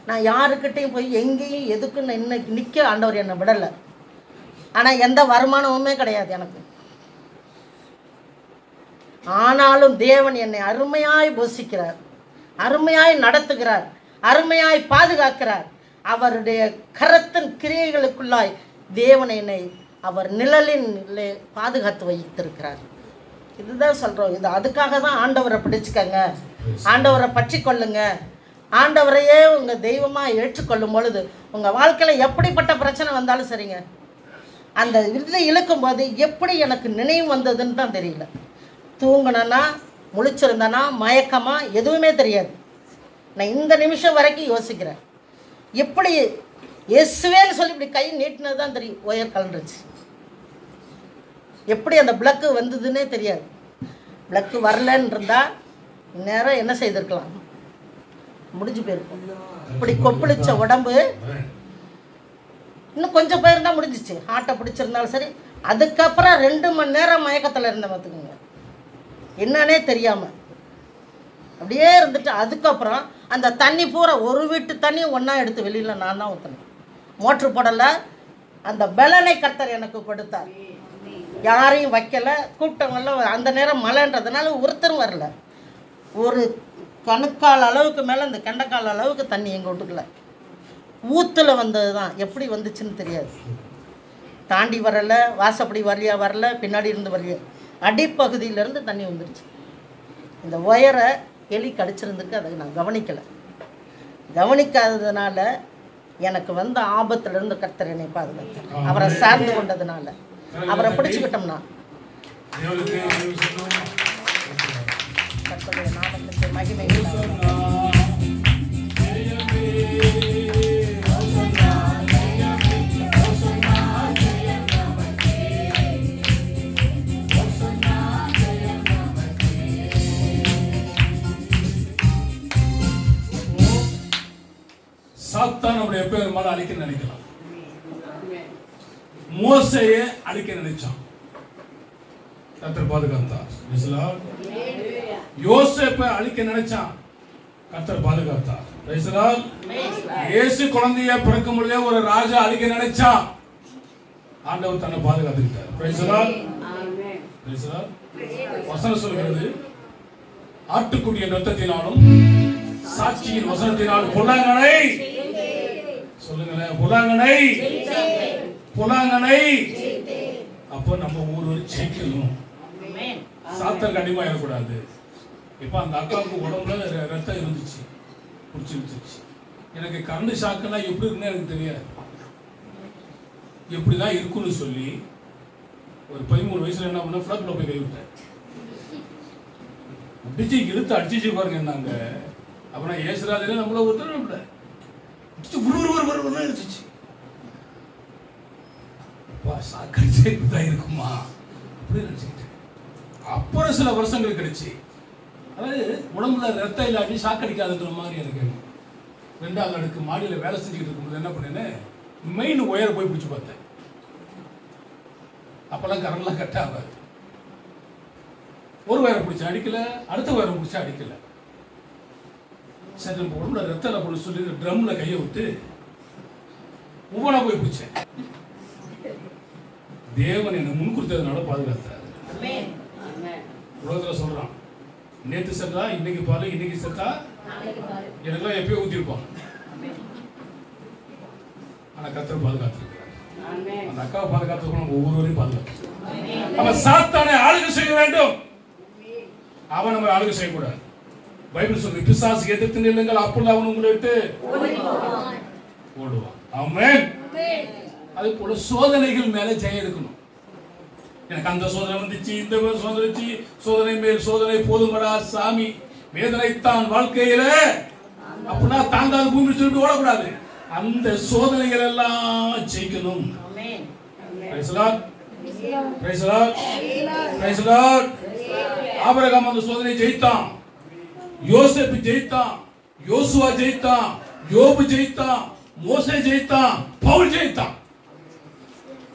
நான் யாருக்கிட்டையும் போய் எங்கேயும் எதுக்குன்னு இன்னைக்கு நிற்க ஆண்டவர் என்னை விடலை. ஆனால் எந்த வருமானமுமே கிடையாது எனக்கு. ஆனாலும் தேவன் என்னை அருமையாய் போஷிக்கிறார், அருமையாய் நடத்துகிறார், அருமையாய் பாதுகாக்கிறார். அவருடைய கரத்தின் கிரியைகளுக்குள்ளாய் தேவன் என்னை அவர் நிழலின் பாதுகாத்து வைத்திருக்கிறார். இதுதான் சொல்கிறோம். இது அதுக்காக தான் ஆண்டவரை பிடிச்சிக்கங்க, ஆண்டவரை பற்றி கொள்ளுங்க. ஆண்டவரையே உங்கள் தெய்வமாக ஏற்றுக்கொள்ளும் பொழுது உங்கள் வாழ்க்கையில் எப்படிப்பட்ட பிரச்சனை வந்தாலும் சரிங்க, அந்த இது இழுக்கும்போது எப்படி எனக்கு நினைவு வந்ததுன்னு தான் தெரியல. தூங்கினா முழிச்சிருந்தேனா மயக்கமா எதுவுமே தெரியாது. நான் இந்த நிமிஷம் வரைக்கும் யோசிக்கிறேன், எப்படி இயேசுவேன்னு சொல்லி இப்படி கை நீட்டினது தான் தெரியும். ஒயர் கலண்டுருச்சு. எப்படி அந்த பிளக்கு வந்ததுன்னே தெரியாது. பிளக்கு வரலன்னு இருந்தால் நேரம் என்ன செய்திருக்கலாம், முடிஞ்சு போயிருக்கும். இப்படி கொப்பளிச்ச உடம்பு இன்னும் கொஞ்சம் போயிருந்தால் முடிஞ்சிச்சு. ஹார்ட்டை பிடிச்சிருந்தாலும் சரி. அதுக்கப்புறம் 2 மணி நேரம் மயக்கத்தில் இருந்த பார்த்துக்குங்க, என்னன்னே தெரியாமல் அப்படியே இருந்துட்டு. அதுக்கப்புறம் அந்த தண்ணி பூரா ஒரு வீட்டு தண்ணியும் ஒன்றா எடுத்து வெளியில் நான் தான் ஊற்றினேன். மோட்ரு போடலை. அந்த பலனை கர்த்தர் எனக்கு கொடுத்தார். யாரையும் வைக்கலை. கூப்பிட்டவங்கள அந்த நேரம் மழைன்றதுனால ஒருத்தரும் வரல. ஒரு கணுக்கால் அளவுக்கு மேலே அந்த கெண்டைக்கால் அளவுக்கு தண்ணி எங்கள் வீட்டுக்குள்ள ஊற்றுல வந்தது தான். எப்படி வந்துச்சுன்னு தெரியாது. தாண்டி வரலை, வாசப்படி வழியாக வரல, பின்னாடி இருந்து வரலையே, அடிப்பகுதியிலேருந்து தண்ணி வந்துருச்சு. இந்த ஒயரை எலி கடிச்சிருந்துருக்கு. அதை நான் கவனிக்கலை. கவனிக்காததுனால எனக்கு வந்த ஆபத்துலேருந்து கர்த்தர் என்னை பாதுகாத்தார். அவரை சார்ந்து கொண்டதுனால, அவரை பிடிச்சிக்கிட்டோம்னா கர்த்தருடைய நாமத்துக்கு மகிமை உண்டாகட்டும். சாத்தான் நம்முடைய எப்ப அழிக்க நினைக்கலாம். மோசையை அழிக்க நினைச்சான், கர்த்தர் பாதுகாத்தார். யோசேப்பை அழிக்க நினைச்சான், கர்த்தர் பாதுகாத்தார். இயேசு குழந்தைய பிறக்கும் பொழுதே ஒரு ராஜா அழிக்க நினைச்சான், ஆண்டவர் தன்னை பாதுகாத்துக்கிட்டார். வசனம் சொல்கிறது, ஆட்டுக்குடிய ரத்தத்தினாலும் சாட்சியின் வசனத்தினாலும் பொல்லாங்கனை சொல்லுங்களேன், பொல்லாங்கனை பொல்லாங்கனை. அப்ப நம்ம ஒவ்வொரு ஜெயிக்கணும். சாத்தம் கண்டிப்பா இருக்கக்கூடாது. இப்ப அந்த அக்காவுக்கு உடம்புல ரத்தம் இருந்துச்சு, பிடிச்சிருந்துச்சு. எனக்கு கரண்ட் ஷாக்குன்னா எப்படி இருக்குன்னு எனக்கு தெரியாது. எப்படிதான் இருக்குன்னு சொல்லி ஒரு 13 வயசுல என்ன பண்ண, ஃபிளக்ல போய் கைவிட்டேன். அடிச்சு இழுத்து அடிச்சு பாருங்க என்னங்க. அப்புறம் ஏசுராதிலே நம்மள ஒருத்தர் எடுத்துச்சு. சாக்கடிச்சுதான் இருக்குமா அப்படின்னு நினைச்சுக்கிட்டேன். அப்புறம் சில வருஷங்கள் கிடைச்சு, அதாவது உடம்புல ரத்தம் இல்லாட்டி சாக்கடிக்காதுன்ற மாதிரி எனக்கு 2ஆவது அடுக்கு மாடியில வேலை செஞ்சுக்கிட்டு இருக்கும்போது என்ன பண்ணேன்னு மெயின் ஒயர் போய் பிடிச்சு பார்த்தேன். அப்பெல்லாம் கரண்ட்லாம் கட் ஆகாது. ஒரு ஒயரை பிடிச்சா அடிக்கல, அடுத்த ஒயரை பிடிச்சா அடிக்கல. சரி நம்ம உடம்புல ரத்தம் அப்படின்னு சொல்லி ட்ரம்ல கையை விட்டு ஒவ்வொன்றா போய் பிடிச்சேன். தேவன் என்னை முன்குறித்ததுனால பாதுகாத்தார். உலகத்துல சொல்றான், நேத்து செத்தா இன்னைக்கு பாரு, இன்னைக்கு செத்தா எனக்குலாம் எப்பயோ ஊத்திருப்பான். ஆனா கர்த்தர் பாதுகாத்திருக்கிறார். அந்த அக்காவை பாதுகாத்து நம்ம ஒவ்வொருவரையும் பாதுகாத்து நம்ம சாத்தானை ஆளுகை செய்ய வேண்டும். அவன் நம்ம ஆளுகை செய்யக்கூடாது. பைபிள் சொல்லுது, பிசாசு எதிர்த்து நில்லுங்கள், அப்பொழுது அவன் உங்களை விட்டு ஓடுவான். ஆமென். அதே போல சோதனைகள் மேல ஜெயம் எடுக்கணும். எனக்கு அந்த சோதனை வந்துச்சு, இந்த சோதனை வந்துச்சு, சோதனை மேல் சோதனை போதுமடா சாமி, வேதனைத்தான் வாழ்க்கையில அப்படின்னா தாங்காத பூமி சொல்லிட்டு ஓடக்கூடாது. அந்த சோதனைகள் எல்லாம் ஜெயிக்கணும். ஆபிரகாம் அந்த சோதனை ஜெயித்தான், யோசேப்பு ஜெயித்தான், யோசுவா ஜெயித்தான், யோபு ஜெயித்தான், மோசே ஜெயித்தான், பவுல் ஜெயித்தான்.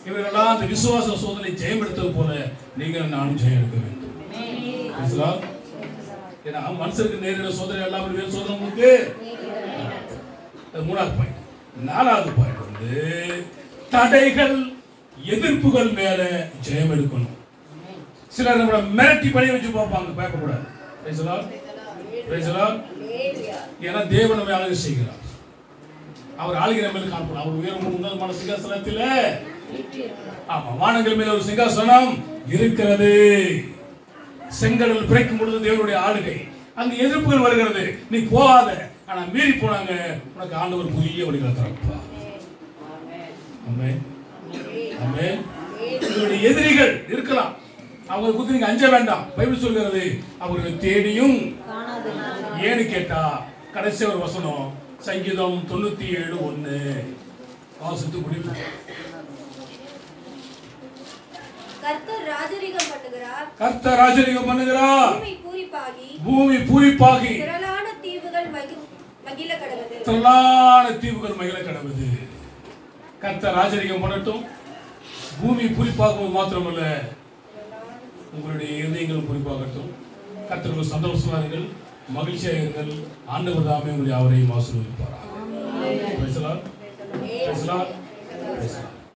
இவர்களெல்லாம் அந்த விசுவாச சோதனை ஜெயம் எடுத்தது போல நீங்கள் நானும் ஜெயம் எடுக்க வேண்டும். ஏன்னா மனுஷருக்கு நேரிட சோதனை எல்லாம் வேறு சோதனை உங்களுக்கு. 3வது பாயிண்ட். 4வது பாயிண்ட் வந்து தடைகள் எதிர்ப்புகள் மேல ஜெயம் எடுக்கணும். சிலர் நம்மள மிரட்டி பணி வச்சு பார்ப்பாங்க, பயப்படக்கூடாது. ஏன்னா தேவன் நம்மை ஆளுகை செய்கிறார். அவர் ஆளுகிற மேல காணப்படும். அவர் உயர்வு உன்னதமான சிங்காசனத்தில், ஆமா, வானங்கள் மேல ஒரு சிங்காசனம் இருக்கிறது. செங்கடல் பிறக்கும் பொழுது தேவனுடைய ஆளுகை. அங்க எதிர்ப்புகள் வருகிறது, நீ போகாத. ஆனா மீறி போனாங்க, உனக்கு ஆண்டவர் புதிய வழிகளை திறப்பார். ஆமென். ஆமென். உங்களுடைய எதிரிகள் இருக்கலாம், அவங்க குறித்து நீங்க அஞ்ச வேண்டாம். பைபிள் சொல்கிறது, அவர்களை தேடியும் ஏன்னு கேட்டா கடைசி ஒரு வசனம் சங்கீதம் 97:1 வாசித்து முடிப்போம். கர்த்தர் ராஜரிகம் பண்ணுகிறார். கர்த்தர் ராஜரிகம் பண்ணுகிறார். பூமி பூரிப்பாகி திரளான தீவுகள் மகிழ கடவுது. திரளான தீவுகள் மகிழ கடவுது. கர்த்தர் ராஜரிகம் பண்ணட்டும். பூமி பூரிப்பாகவும் மாத்திரமல்ல, உங்களுடைய இதயங்களும் பூரிப்பாகட்டும். கர்த்தர்கள் சந்தோஷமா இருங்கள், மகிழ்ச்சியாக இருங்கள். ஆண்டவர் தாமே உங்களை அவரையும் ஆசீர்வதிப்பாராக.